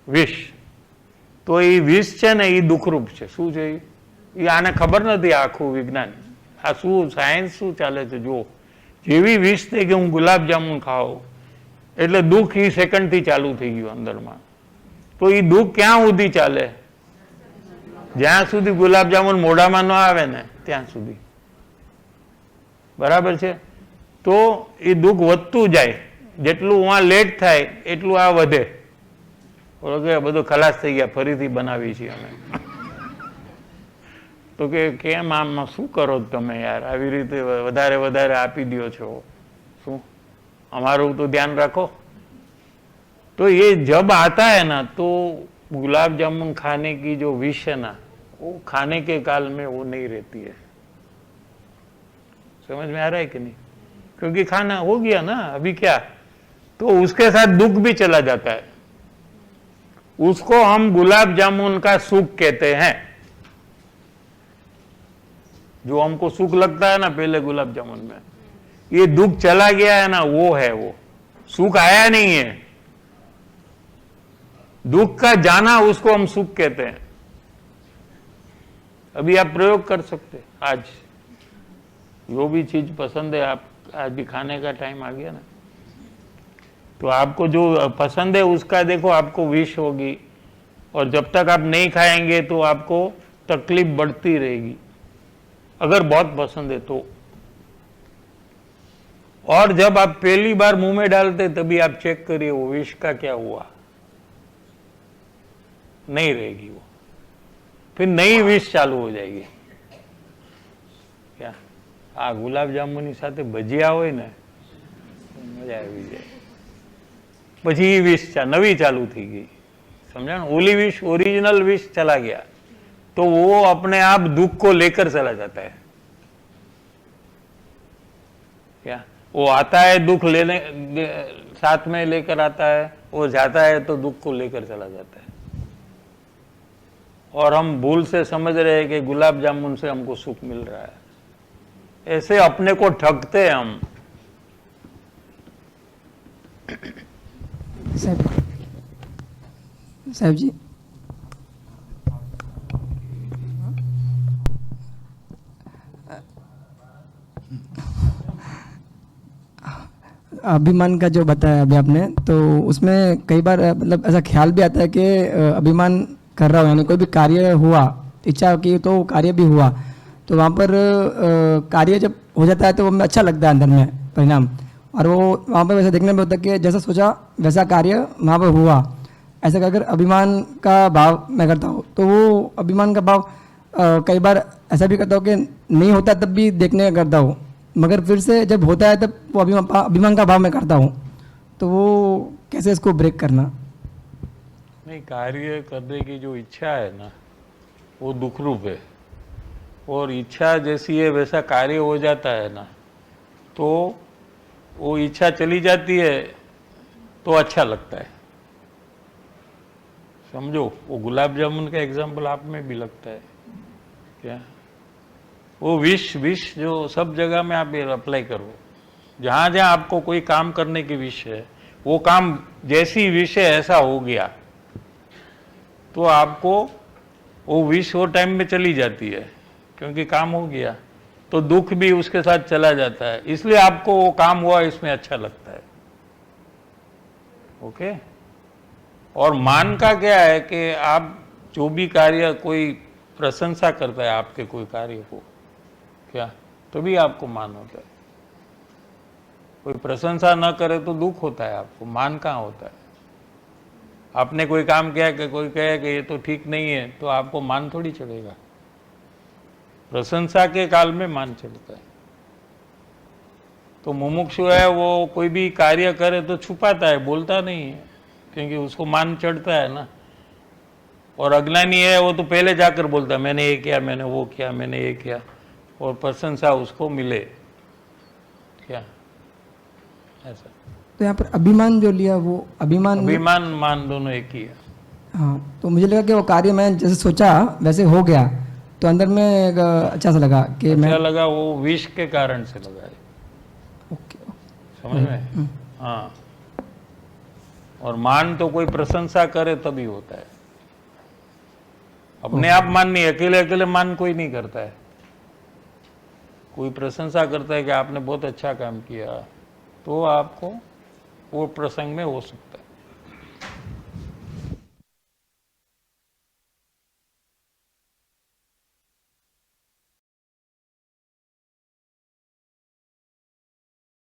વિશ. તો એ વિશ છે ને એ દુઃખરૂપ છે. શું છે એ? આને ખબર નથી આખું વિજ્ઞાન. આ શું સાયન્સ શું ચાલે છે જુઓ. જેવી વિશ થઈ કે હું ગુલાબજામુન ખાઉં એટલે દુઃખ એ સેકન્ડથી ચાલુ થઈ ગયું અંદરમાં. તો એ દુઃખ ક્યાં સુધી ચાલે? જ્યાં સુધી ગુલાબજામુન મોઢામાં ન આવે ને ત્યાં સુધી. બરાબર છે? તો એ દુઃખ વધતું જાય. જેટલું આ લેટ થાય એટલું આ વધે. કે બધું ખલાસ થઈ ગયા, ફરીથી બનાવી છીએ અમે. તો કે કેમ આમાં શું કરો તમે યાર? આવી રીતે વધારે વધારે આપી દો છો. શું અમારું તો ધ્યાન રાખો. તો ये जब आता है ना तो गुलाब जामुन खाने की जो विश है ना वो खाने के काल में वो नहीं रहती है. समझ में आ रहा है कि नहीं? क्योंकि खाना हो गया ना, अभी क्या, तो उसके साथ दुख भी चला जाता है. उसको हम गुलाब जामुन का सुख कहते हैं. जो हमको सुख लगता है ना पहले गुलाब जामुन में, ये दुख चला गया है ना, वो है वो. सुख आया नहीं है. दुख का जाना उसको हम सुख कहते हैं. अभी आप प्रयोग कर सकते हैं. आज जो भी चीज पसंद है, आप आज भी खाने का टाइम आ गया ना, तो आपको जो पसंद है उसका देखो, आपको विश होगी. और जब तक आप नहीं खाएंगे तो आपको तकलीफ बढ़ती रहेगी, अगर बहुत पसंद है तो. और जब आप पहली बार मुंह में डालते तभी आप चेक करिए वो विश का क्या हुआ. नहीं रहेगी वो, फिर नई विश चालू हो जाएगी. क्या आ गुलाब जामुन साथे भजिया होय ने मजा આવી જાય. પછી વિશ નવી ચાલુ થઈ ગઈ. સમજ્યા? ઓલી વિશ, ઓરિજિનલ વિશ ચલા ગયા. तो वो अपने आप दुख को लेकर चला जाता है। क्या वो आता है दुख लेने साथ में लेकर आता है, वो जाता है तो दुख को लेकर चला जाता है। और हम भूल से समझ रहे हैं कि गुलाब जामुन से हमको सुख मिल रहा है। ऐसे अपने को ठगते हैं हम। साहब जी, अभिमान का जो बताया अभी आपने, तो उसमें कई बार मतलब ऐसा ख्याल भी आता है कि अभिमान कर रहा हो, यानी कोई भी कार्य हुआ, इच्छा की तो कार्य भी हुआ, तो वहाँ पर कार्य जब हो जाता है तो वो हमें अच्छा लगता है अंदर में परिणाम, और वो वहाँ पर वैसे देखने में होता है कि जैसा सोचा वैसा कार्य वहाँ पर हुआ। ऐसा अगर अभिमान का भाव मैं करता हूँ तो वो अभिमान का भाव कई बार ऐसा भी करता हूँ कि नहीं होता तब भी देखने का करता हूँ, मगर फिर से जब होता है तब वो अभिमान का भाव मैं करता हूँ। तो वो कैसे इसको ब्रेक करना? नहीं, कार्य करने की जो इच्छा है ना वो दुख रूप है, और इच्छा जैसी है वैसा कार्य हो जाता है ना, तो वो इच्छा चली जाती है तो अच्छा लगता है। समझो, वो गुलाब जामुन का एग्जाम्पल आप में भी लगता है क्या? वो विश जो सब जगह में आप अप्लाई करो, जहाँ जहाँ आपको कोई काम करने की विश है, वो काम जैसी विश है ऐसा हो गया तो आपको वो विश वो टाइम में चली जाती है, क्योंकि काम हो गया, तो दुख भी उसके साथ चला जाता है। इसलिए आपको वो काम हुआ इसमें अच्छा लगता है। ओके। और मान का क्या है कि आप जो भी कार्य, कोई प्रशंसा करता है आपके कोई कार्य को, क्या तो भी आपको मान होता है। कोई प्रशंसा न करे तो दुख होता है आपको, मान कहाँ होता है? आपने कोई काम किया कि कोई कहे कि ये तो ठीक नहीं है, तो आपको मान थोड़ी चढ़ेगा। प्रशंसा के काल में मान चढ़ता है। तो मुमुक्षु है वो कोई भी कार्य करे तो छुपाता है, बोलता नहीं है, क्योंकि उसको मान चढ़ता है ना। और अज्ञानी है वो तो पहले जाकर बोलता है मैंने ये किया, मैंने वो किया, मैंने ये किया, और प्रशंसा उसको मिले क्या, ऐसा। तो यहाँ पर अभिमान जो लिया वो अभिमान मान दोनों एक ही है। हाँ, तो मुझे लगा कि वो कार्य मैं जैसे सोचा वैसे हो गया, तो अंदर में एक अच्छा सा लगा कि अच्छा मैं लगा, वो विष के कारण से लगा है। ओके। समझ में? हाँ। और मान तो कोई प्रशंसा करे तभी होता है, अपने आप मान नहीं। अकेले अकेले मान कोई नहीं करता है। कोई प्रशंसा करता है कि आपने बहुत अच्छा काम किया, तो आपको वो प्रसंग में हो सकता है।